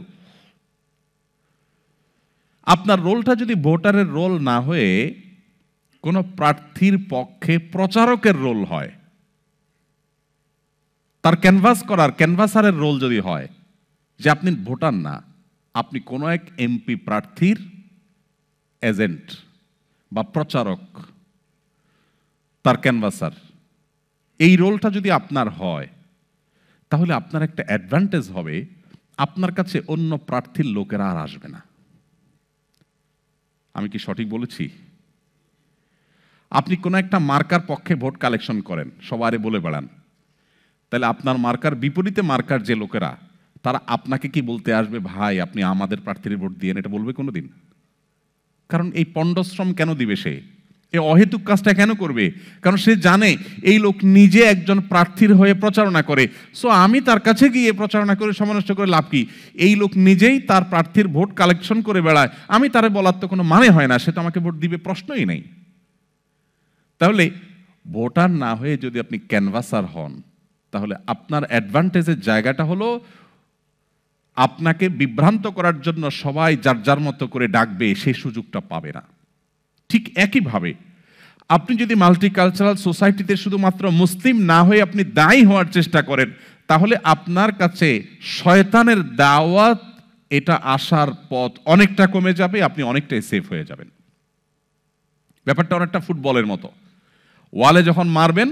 আপনার রোলটা যদি ভোটারের রোল না হয়ে কোনো প্রার্থীর পক্ষে প্রচারকের রোল হয়, তার ক্যানভাস করার ক্যানভাসারের রোল যদি হয়, যে আপনি ভোটার না, আপনি কোনো এক এমপি প্রার্থীর এজেন্ট বা প্রচারক, তার ক্যানভাসার, এই রোলটা যদি আপনার হয়, তাহলে আপনার একটা অ্যাডভান্টেজ হবে, আপনার কাছে অন্য প্রার্থীর লোকেরা আর আসবে না। আমি কি সঠিক বলেছি? আপনি কোনো একটা মার্কার পক্ষে ভোট কালেকশন করেন, সবারে বলে বেড়ান, তাহলে আপনার মার্কার বিপরীতে মার্কার যে লোকেরা, তারা আপনাকে কি বলতে আসবে, ভাই আপনি আমাদের প্রার্থীর ভোট দিয়েন? এটা বলবে কোনোদিন? কারণ এই পণ্ডশ্রম কেন দিবে সে? এই অহেতুক কাজটা কেন করবে? কারণ সে জানে এই লোক নিজে একজন প্রার্থীর হয়ে প্রচারণা করে, সো আমি তার কাছে গিয়ে প্রচারণা করে সমালোচনা করে লাভ কি? এই লোক নিজেই তার প্রার্থীর ভোট কালেকশন করে বেড়ায়, আমি তারে বলার তো কোনো মানে হয় না, সে তো আমাকে ভোট দিবে, প্রশ্নই নেই। তাহলে ভোটার না হয়ে যদি আপনি ক্যানভাসার হন, তাহলে আপনার অ্যাডভান্টেজের জায়গাটা হলো আপনাকে বিভ্রান্ত করার জন্য সবাই যার যার মতো করে ডাকবে, সেই সুযোগটা পাবে না। ঠিক একইভাবে আপনি যদি মাল্টিকালচারাল সোসাইটিতে শুধুমাত্র মুসলিম না হয়ে আপনি দায়ী হওয়ার চেষ্টা করেন, তাহলে আপনার কাছে শয়তানের দাওয়াত এটা আসার পথ অনেকটা কমে যাবে, আপনি অনেকটাই সেফ হয়ে যাবেন। ব্যাপারটা অনেকটা ফুটবলের মতো, ওয়ালে যখন মারবেন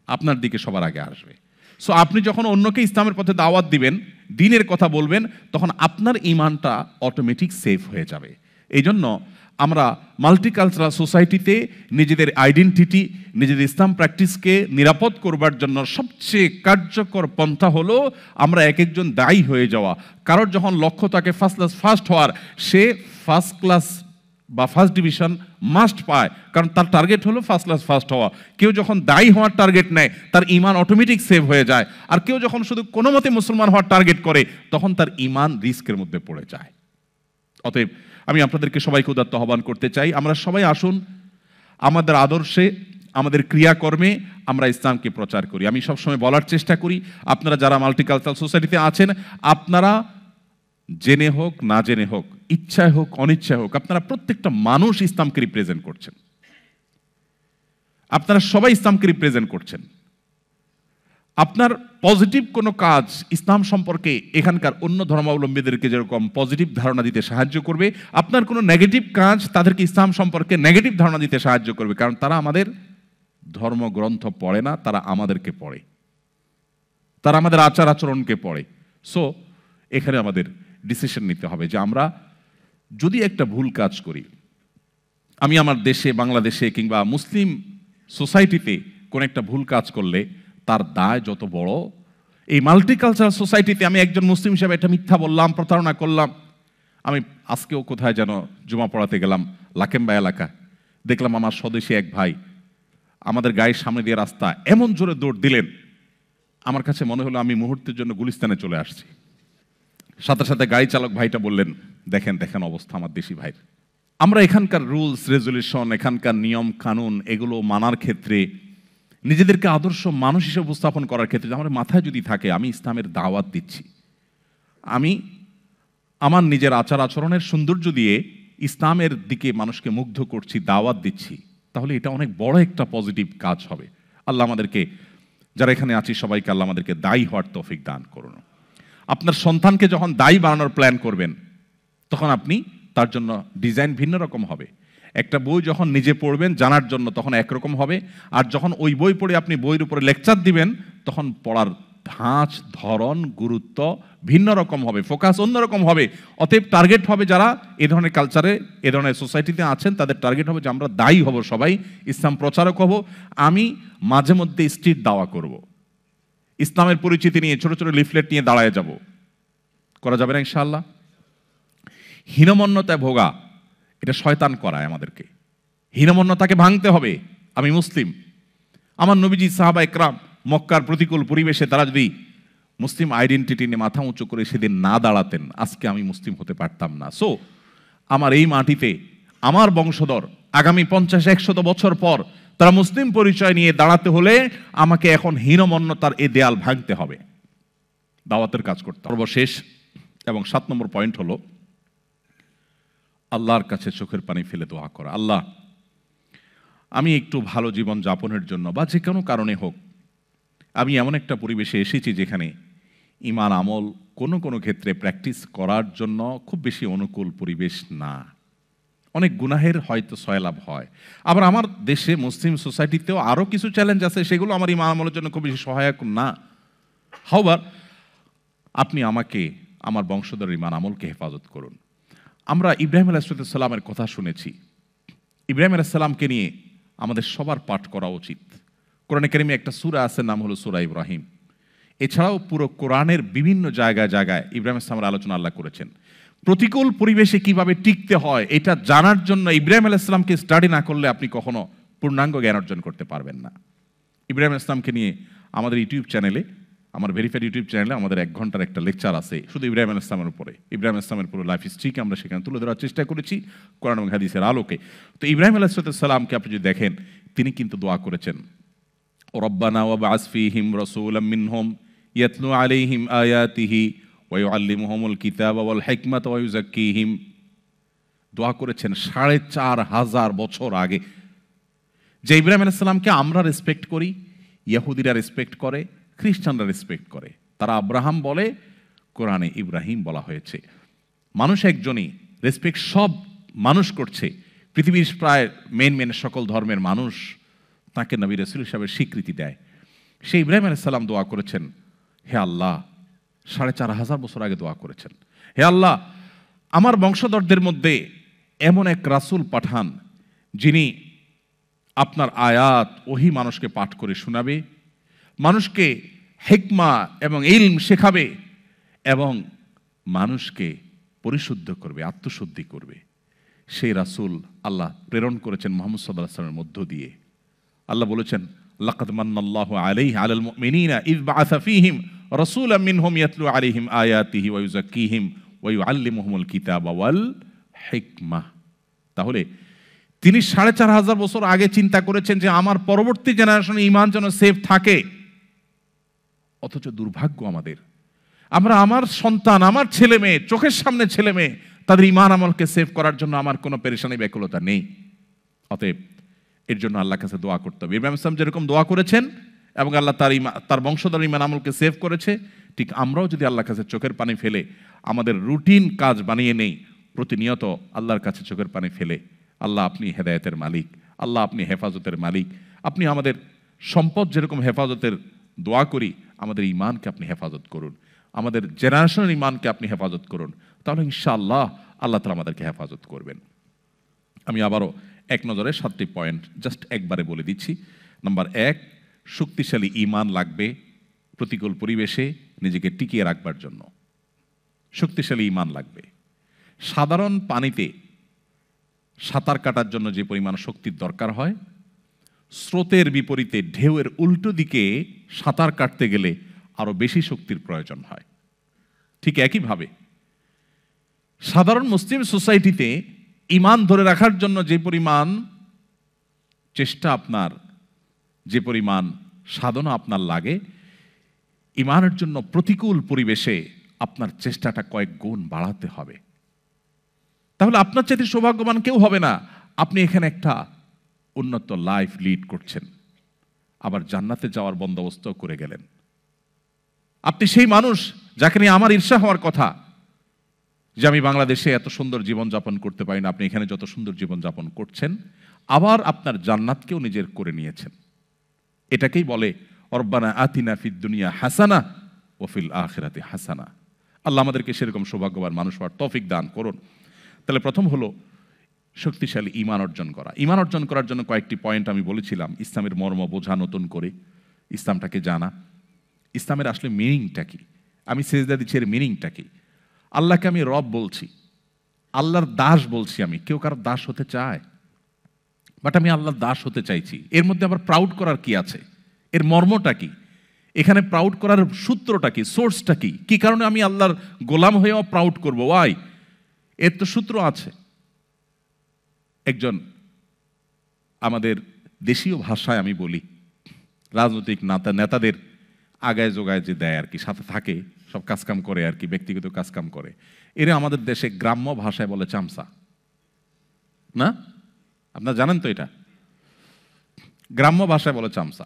আপনার দিকে সবার আগে আসবে। সো আপনি যখন অন্যকে ইসলামের পথে দাওয়াত দিবেন, দ্বীনের কথা বলবেন, তখন আপনার ঈমানটা অটোমেটিক সেফ হয়ে যাবে। এই জন্য আমরা মাল্টিকালচারাল সোসাইটিতে নিজেদের আইডেন্টিটি, নিজেদের ইসলাম প্র্যাকটিসকে নিরাপদ করবার জন্য সবচেয়ে কার্যকর পন্থা হলো আমরা এক একজন দায়ী হয়ে যাওয়া। কারোর যখন লক্ষ্য থাকে ফার্স্ট হওয়ার, সে ফার্স্ট ক্লাস বা ফার্স্ট ডিভিশন মাস্ট পায়, কারণ তার টার্গেট হলো ফার্স্ট ক্লাস ফার্স্ট হওয়া। কেউ যখন দায়ী হওয়ার টার্গেট নেয়, তার ঈমান অটোমেটিক সেভ হয়ে যায়। আর কেউ যখন শুধু কোনো মতে মুসলমান হওয়ার টার্গেট করে, তখন তার ঈমান রিস্কের মধ্যে পড়ে যায়। অতএব আমি আপনাদেরকে সবাইকে উদাত্ত আহ্বান করতে চাই, আমরা সবাই আসুন আমাদের আদর্শে, আমাদের ক্রিয়াকর্মে আমরা ইসলামকে প্রচার করি। আমি সবসময় বলার চেষ্টা করি, আপনারা যারা মাল্টিকালচারাল সোসাইটিতে আছেন, আপনারা জেনে হোক না জেনে হোক, ইচ্ছায় হোক অনিচ্ছায় হোক, আপনারা প্রত্যেকটা মানুষ ইসলামকে রিপ্রেজেন্ট করছেন। আপনারা সবাই ইসলামকে রিপ্রেজেন্ট করছেন। আপনার পজিটিভ কোনো কাজ ইসলাম সম্পর্কে এখানকার অন্য ধর্মাবলম্বীদেরকে যেরকম পজিটিভ ধারণা দিতে সাহায্য করবে, আপনার কোনো নেগেটিভ কাজ তাদেরকে ইসলাম সম্পর্কে নেগেটিভ ধারণা দিতে সাহায্য করবে। কারণ তারা আমাদের ধর্মগ্রন্থ পড়ে না, তারা আমাদেরকে পড়ে, তারা আমাদের আচার আচরণকে পড়ে। সো এখানে আমাদের ডিসিশন নিতে হবে যে আমরা যদি একটা ভুল কাজ করি, আমি আমার দেশে, বাংলাদেশে কিংবা মুসলিম সোসাইটিতে কোন একটা ভুল কাজ করলে তার দায় যত বড়। এই মাল্টিকালচারাল সোসাইটিতে আমি একজন মুসলিম হিসেবে একটা মিথ্যা বললাম, প্রতারণা করলাম। আমি আজকেও কোথায় যেন জুমা পড়াতে গেলাম, লাকেম্বা এলাকা, দেখলাম আমার স্বদেশী এক ভাই আমাদের গায়ের সামনে দিয়ে রাস্তা এমন জোরে দৌড় দিলেন, আমার কাছে মনে হলো আমি মুহূর্তের জন্য গুলিস্তানে চলে আসছি। সাথে সাথে গাড়ি চালক ভাইটা বললেন, দেখেন দেখেন অবস্থা আমার দেশি ভাইয়ের। আমরা এখানকার রুলস রেজুলেশন, এখানকার নিয়ম কানুন, এগুলো মানার ক্ষেত্রে, নিজেদেরকে আদর্শ মানুষ হিসেবে উপস্থাপন করার ক্ষেত্রে আমার মাথায় যদি থাকে আমি ইসলামের দাওয়াত দিচ্ছি, আমি আমার নিজের আচার আচরণের সৌন্দর্য দিয়ে ইসলামের দিকে মানুষকে মুগ্ধ করছি, দাওয়াত দিচ্ছি, তাহলে এটা অনেক বড় একটা পজিটিভ কাজ হবে। আল্লাহ আমাদেরকে, যারা এখানে আছি সবাইকে আল্লাহ আমাদেরকে দায়ী হওয়ার তৌফিক দান করুন। আপনার সন্তানকে যখন দায়ী বানানোর প্ল্যান করবেন, তখন আপনি তার জন্য ডিজাইন ভিন্ন রকম হবে। একটা বই যখন নিজে পড়বেন জানার জন্য, তখন একরকম হবে। আর যখন ওই বই পড়ে আপনি বইয়ের উপরে লেকচার দিবেন, তখন পড়ার ধাঁচ, ধরন, গুরুত্ব ভিন্ন রকম হবে, ফোকাস অন্যরকম হবে। অতএব টার্গেট হবে যারা এ ধরনের কালচারে, এ ধরনের সোসাইটিতে আছেন, তাদের টার্গেট হবে যে আমরা দায়ী হব, সবাই ইসলাম প্রচারক হব। আমি মাঝে মধ্যে স্ট্রিট দাওয়া করব, ইসলামের পরিচিতি নিয়ে ছোট ছোট লিফলেট নিয়ে দাঁড়ায় যাব। করা যাবে না ইনশাআল্লাহ? হীনমন্যতায় ভোগা, এটা শয়তান করায় আমাদেরকে। হীনমন্যতাকে ভাঙতে হবে। আমি মুসলিম, আমার নবীজি সাহাবা ইকরাম মক্কার প্রতিকূল পরিবেশে তারা যদি মুসলিম আইডেন্টিটি নিয়ে মাথা উঁচু করে সেদিন না দাঁড়াতেন, আজকে আমি মুসলিম হতে পারতাম না। সো আমার এই মাটিতে আমার বংশধর আগামী 50-100 বছর পর তারা মুসলিম পরিচয় নিয়ে দাঁড়াতে হলে আমাকে এখন হীনমন্যতার এই দেয়াল ভাঙতে হবে, দাওয়াতের কাজ করতে হবে। সর্বশেষ এবং 7 নম্বর পয়েন্ট হলো আল্লাহর কাছে চোখের পানি ফেলে দোয়া করা। আল্লাহ, আমি একটু ভালো জীবন যাপনের জন্য বা যে কোনো কারণে হোক, আমি এমন একটা পরিবেশে এসেছি যেখানে ঈমান আমল কোনো কোনো ক্ষেত্রে প্র্যাকটিস করার জন্য খুব বেশি অনুকূল পরিবেশ না। অনেক গুনাহের হয়তো সয়লাভ হয়। আবার আমার দেশে মুসলিম সোসাইটিতেও আরও কিছু চ্যালেঞ্জ আছে, সেগুলো আমার ঈমান আমলের জন্য খুব বেশি সহায়ক না। হাওয়ার আপনি আমাকে, আমার বংশধর ঈমান আমলকে হেফাজত করুন। আমরা ইব্রাহিম আলাইহিস সালামের কথা শুনেছি। ইব্রাহিম আলাইহিস সালামকে নিয়ে আমাদের সবার পাঠ করা উচিত। কোরআনে কারিমে একটা সূরা আছে, নাম হলো সূরা ইব্রাহিম। এছাড়াও পুরো কোরআনের বিভিন্ন জায়গায় জায়গায় ইব্রাহিম ইসলামের আলোচনা আল্লাহ করেছেন। প্রতিকূল পরিবেশে কিভাবে টিকতে হয় এটা জানার জন্য ইব্রাহিম আলাইহিস সালামকে স্টাডি না করলে আপনি কখনো পূর্ণাঙ্গ জ্ঞান অর্জন করতে পারবেন না। ইব্রাহিম ইসলামকে নিয়ে আমাদের ইউটিউব চ্যানেলে, আমার ভেরিফাইড ইউটিউব চ্যানেলে আমাদের 1 ঘন্টার একটা লেকচার আছে শুধু ইব্রাহিম আলাইহিস সালামের উপরে। ইব্রাহিম ইসলামের পুরো লাইফ হিস্ট্রিকে আমরা সেখানে তুলে ধরার চেষ্টা করেছি কোরআন এবং হাদিসের আলোকে। তো ইব্রাহিম আলাইহিস সালামকে আপনি যদি দেখেন, তিনি কিন্তু দোয়া করেছেন, রব্বানা ওয়াবআস ফীহিম রাসূলাম মিনহুম ইয়াতলু আলাইহিম আয়াতিহি ওয়া ইউআল্লিমুহুমুল কিতাবা ওয়াল হিকমাতা ওয়া ইউযাক্কিহিম। দোয়া করেছেন 4500 বছর আগে, যে ইব্রাহিম আলাইহিস সালামকে আমরা রেসপেক্ট করি, ইহুদিরা রেসপেক্ট করে, খ্রিস্টানরা রেসপেক্ট করে। তারা আব্রাহাম বলে, কোরআনে ইব্রাহিম বলা হয়েছে। মানুষ একজনই, রেসপেক্ট সব মানুষ করছে। পৃথিবীর প্রায় মেন সকল ধর্মের মানুষ তাকে নবী রাসূল হিসাবে স্বীকৃতি দেয়। সেই ইব্রাহিম আলাইহিস সালাম দোয়া করেছেন, হে আল্লাহ, ৪,৫০০ বছর আগে দোয়া করেছেন, হে আল্লাহ, আমার বংশধরদের মধ্যে এমন এক রাসূল পাঠান যিনি আপনার আয়াত ওহী মানুষকে পাঠ করে শোনাবে, মানুষকে হিকমা এবং ইলম শেখাবে এবং মানুষকে পরিশুদ্ধ করবে, আত্মশুদ্ধি করবে। সেই রাসূল আল্লাহ প্রেরণ করেছেন মুহাম্মদ সাল্লাল্লাহু আলাইহি ওয়াসাল্লামের মধ্য দিয়ে। আল্লাহ বলেছেন, লাকাদ মান্নাল্লাহু আলাইহি আলাল মুমিনিনা ইয বাআসা ফীহিম রাসূলাম মিনহুম ইয়াতলু আলাইহিম আয়াতিহি ওয়া ইউযাক্কিহিম ওয়া ইউআল্লিমুহুমুল কিতাবা ওয়াল হিকমাহ। তাহলে তিনি ৪,৫০০ বছর আগে চিন্তা করেছেন যে আমার পরবর্তী জেনারেশনে ঈমান যেন সেফ থাকে। অথচ দুর্ভাগ্য আমাদের, আমরা আমার সন্তান, আমার ছেলে মেয়ে, চোখের সামনে ছেলে মেয়ে, তাদের ঈমান আমলকে সেভ করার জন্য আমার কোনো পেরেশানি ব্যাকুলতা নেই। অতএব এর জন্য আল্লাহর কাছে দোয়া করতে হবে। ইব্রাহিম ইসলাম যেরকম দোয়া করেছেন এবং আল্লাহ তার বংশধর ঈমান আমলকে সেভ করেছে, ঠিক আমরাও যদি আল্লাহর কাছে চোখের পানি ফেলে আমাদের রুটিন কাজ বানিয়ে নেই, প্রতিনিয়ত আল্লাহর কাছে চোখের পানি ফেলে, আল্লাহ আপনি হেদায়েতের মালিক, আল্লাহ আপনি হেফাজতের মালিক, আপনি আমাদের সম্পদ যেরকম হেফাজতের দোয়া করি, আমাদের ঈমানকে আপনি হেফাজত করুন, আমাদের জেনারেশনের ঈমানকে আপনি হেফাজত করুন, তাহলে ইনশাআল্লাহ আল্লাহ তাআলা আমাদেরকে হেফাজত করবেন। আমি আবারও এক নজরে 7টি পয়েন্ট জাস্ট একবারে বলে দিচ্ছি। নাম্বার 1, শক্তিশালী ঈমান লাগবে প্রতিকূল পরিবেশে নিজেকে টিকিয়ে রাখবার জন্য। শক্তিশালী ঈমান লাগবে। সাধারণ পানিতে সাঁতার কাটার জন্য যে পরিমাণ শক্তির দরকার হয়, স্রোতের বিপরীতে ঢেউয়ের উল্টো দিকে সাঁতার কাটতে গেলে আরো বেশি শক্তির প্রয়োজন হয়। ঠিক একইভাবে সাধারণ মুসলিম সোসাইটিতে ঈমান ধরে রাখার জন্য যে পরিমাণ চেষ্টা আপনার, যে পরিমাণ সাধনা আপনার লাগে, ঈমানের জন্য প্রতিকূল পরিবেশে আপনার চেষ্টাটা কয়েক গুণ বাড়াতে হবে। তাহলে আপনার চাইতে সৌভাগ্যবান কেউ হবে না। আপনি এখানে একটা উন্নত লাইফ লিড করছেন, আবার জান্নাতে যাওয়ার বন্দোবস্ত করে গেলেন। আপনি সেই মানুষ যাকে নিয়ে আমার ঈর্ষা হওয়ার কথা, যে আমি বাংলাদেশে এত সুন্দর জীবনযাপন করতে পারি না, আপনি এখানে যত সুন্দর জীবনযাপন করছেন, আবার আপনার জান্নাতকেও নিজের করে নিয়েছেন। এটাকেই বলে রব্বানা আতিনা ফিদ দুনিয়া হাসানা ওয়া ফিল আখিরাতি হাসানা। আল্লাহ আমাদেরকে সেরকম সৌভাগ্যবান মানুষ হওয়ার তৌফিক দান করুন। তাহলে প্রথম হলো শক্তিশালী ঈমান অর্জন করা। ঈমান অর্জন করার জন্য কয়েকটি পয়েন্ট আমি বলেছিলাম। ইসলামের মর্ম বোঝা, নতুন করে ইসলামটাকে জানা, ইসলামের আসলে মিনিংটা কি, আমি সেজদা দিচ্ছি এর মিনিংটা কি, আল্লাহকে আমি রব বলছি, আল্লাহর দাস বলছি। আমি কেউ কারোর দাস হতে চায়, বাট আমি আল্লাহর দাস হতে চাইছি। এর মধ্যে আবার প্রাউড করার কি আছে, এর মর্মটা কি, এখানে প্রাউড করার সূত্রটা কি, সোর্সটা কি, কি কারণে আমি আল্লাহর গোলাম হয়েও প্রাউড করবো, ওয়াই? এর তো সূত্র আছে। একজন আমাদের দেশীয় ভাষায় আমি বলি, রাজনৈতিক নেতাদের আগায় যোগায় যে দেয় আর কি, সাথে থাকে, সব কাজকাম করে আর কি, ব্যক্তিগত কাজকাম করে, এরা আমাদের দেশে গ্রাম্য ভাষায় বলে চামচা। না, আপনারা জানেন তো এটা, গ্রাম্য ভাষায় বলে চামচা।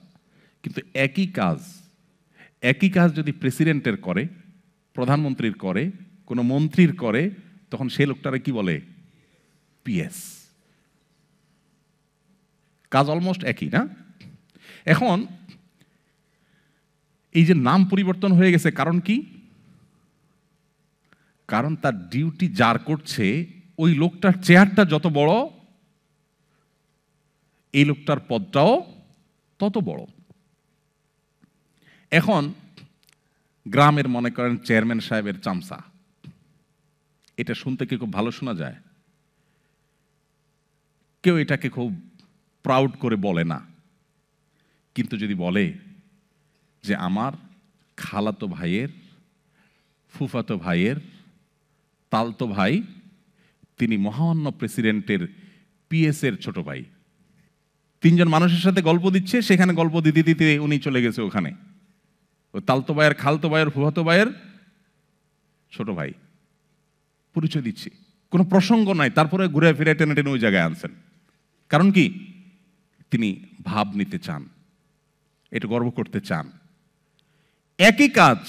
কিন্তু একই কাজ যদি প্রেসিডেন্টের করে, প্রধানমন্ত্রীর করে, কোনো মন্ত্রীর করে, তখন সেই লোকটারে কি বলে? পিএস। কাজ অলমোস্ট একই, না? এখন এই যে নাম পরিবর্তন হয়ে গেছে, কারণ কি? কারণ তার ডিউটি যার করছে ওই লোকটার চেয়ারটা যত বড়, এই লোকটার পদটাও তত বড়। এখন গ্রামের মনে করেন চেয়ারম্যান সাহেবের চামচা, এটা শুনতে কি খুব ভালো শোনা যায়? কেউ এটাকে খুব প্রাউড করে বলে না। কিন্তু যদি বলে যে আমার খালাতো ভাইয়ের, ফুফাতো ভাইয়ের, তালতো ভাই, তিনি মহামান্য প্রেসিডেন্টের পিএস এর ছোট ভাই, 3 জন মানুষের সাথে গল্প দিচ্ছে, সেখানে গল্প দিতে দিতে উনি চলে গেছে ওখানে, ওই তালতো ভাইয়ের, খালতো ভাইয়ের, ফুফাতো ভাইয়ের ছোট ভাই পরিচয় দিচ্ছে, কোনো প্রসঙ্গ নাই, তারপরে ঘুরে ফিরে টেনে টেনে ওই জায়গায় আনছেন। কারণ কি? তিনি ভাব নিতে চান, এটা গর্ব করতে চান। একই কাজ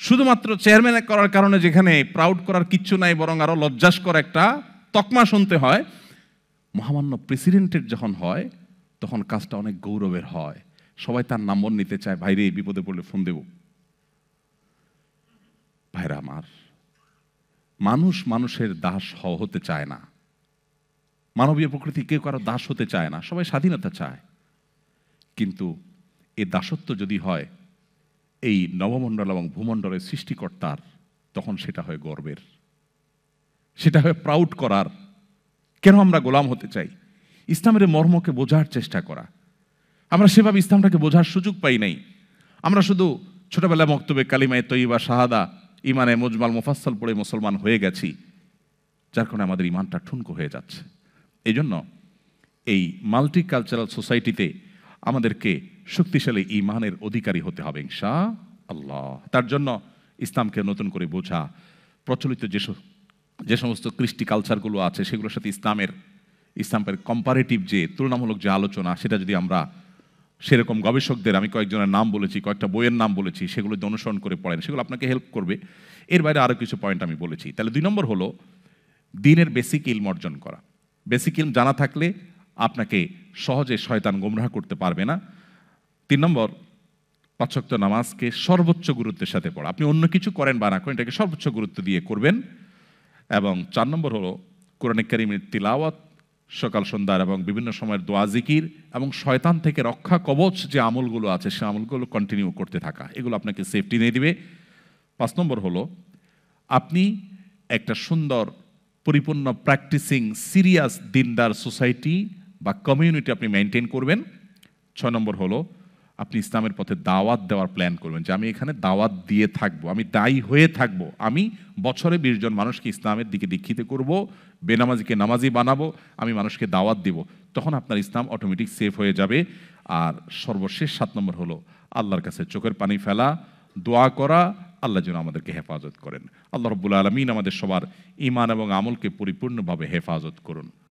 শুধুমাত্র চেয়ারম্যান করার কারণে যেখানে প্রাউড করার কিচ্ছু নাই, বরং আরো লজ্জাস্কর একটা তকমা শুনতে হয়, মহামান্য প্রেসিডেন্টের যখন হয় তখন কাজটা অনেক গৌরবের হয়। সবাই তার নম্বর নিতে চায়, ভাইরে বিপদে পড়লে ফোন দেব। ভাইরা আমার, মানুষ মানুষের দাস হতে চায় না, মানবীয় প্রকৃতি কেউ কারো দাস হতে চায় না, সবাই স্বাধীনতা চায়। কিন্তু এ দাসত্ব যদি হয় এই নবমণ্ডল এবং ভূমণ্ডলের সৃষ্টিকর্তার, তখন সেটা হয় গর্বের, সেটা হয় প্রাউড করার। কেন আমরা গোলাম হতে চাই? ইসলামের মর্মকে বোঝার চেষ্টা করা। আমরা সেভাবে ইসলামটাকে বোঝার সুযোগ পাই নাই। আমরা শুধু ছোটবেলায় মক্তবে কালিমায়ে তয়্যিবা শাহাদা ইমানে মুজমাল মুফাসসাল পড়ে মুসলমান হয়ে গেছি, যার কারণে আমাদের ইমানটা ঠুনকো হয়ে যাচ্ছে। এই জন্য এই মাল্টিকালচারাল সোসাইটিতে আমাদেরকে শক্তিশালী ইমানের অধিকারী হতে হবে ইনশাআল্লাহ। তার জন্য ইসলামকে নতুন করে বোঝা, প্রচলিত যে সমস্ত কৃষ্টি কালচারগুলো আছে সেগুলোর সাথে ইসলামের কম্পারেটিভ যে তুলনামূলক যে আলোচনা, সেটা যদি আমরা সেরকম গবেষকদের, আমি কয়েকজনের নাম বলেছি, কয়েকটা বইয়ের নাম বলেছি, সেগুলো যদি অনুসরণ করে পড়েন, সেগুলো আপনাকে হেল্প করবে। এর বাইরে আরও কিছু পয়েন্ট আমি বলেছি। তাহলে 2 নম্বর হলো দ্বীনের বেসিক ইলম অর্জন করা। বেসিক ইলম জানা থাকলে আপনাকে সহজে শয়তান গোমরাহ করতে পারবে না। 3 নম্বর, 5 ওয়াক্ত নামাজকে সর্বোচ্চ গুরুত্বের সাথে পড়া। আপনি অন্য কিছু করেন বা না করেন, এটাকে সর্বোচ্চ গুরুত্ব দিয়ে করবেন। এবং 4 নম্বর হলো কোরআন কারীমের তিলাওয়াত সকাল সন্ধ্যার এবং বিভিন্ন সময়ের দোয়া জিকির এবং শয়তান থেকে রক্ষা কবচ যে আমলগুলো আছে সে আমলগুলো কন্টিনিউ করতে থাকা, এগুলো আপনাকে সেফটি নিয়ে দিবে। 5 নম্বর হলো আপনি একটা সুন্দর পরিপূর্ণ প্র্যাকটিসিং সিরিয়াস দিনদার সোসাইটি বা কমিউনিটি আপনি মেনটেন করবেন। 6 নম্বর হলো আপনি ইসলামের পথে দাওয়াত দেওয়ার প্ল্যান করবেন, যে আমি এখানে দাওয়াত দিয়ে থাকবো, আমি দায়ী হয়ে থাকবো, আমি বছরে 20 জন মানুষকে ইসলামের দিকে দীক্ষিত করব, বেনামাজিকে নামাজি বানাবো, আমি মানুষকে দাওয়াত দিব। তখন আপনার ইসলাম অটোমেটিক সেফ হয়ে যাবে। আর সর্বশেষ 7 নম্বর হলো আল্লাহর কাছে চোখের পানি ফেলা, দোয়া করা, আল্লাহ যেন আমাদেরকে হেফাজত করেন। আল্লাহ রাব্বুল আলামিন আমাদের সবার ঈমান এবং আমলকে পরিপূর্ণভাবে হেফাজত করুন।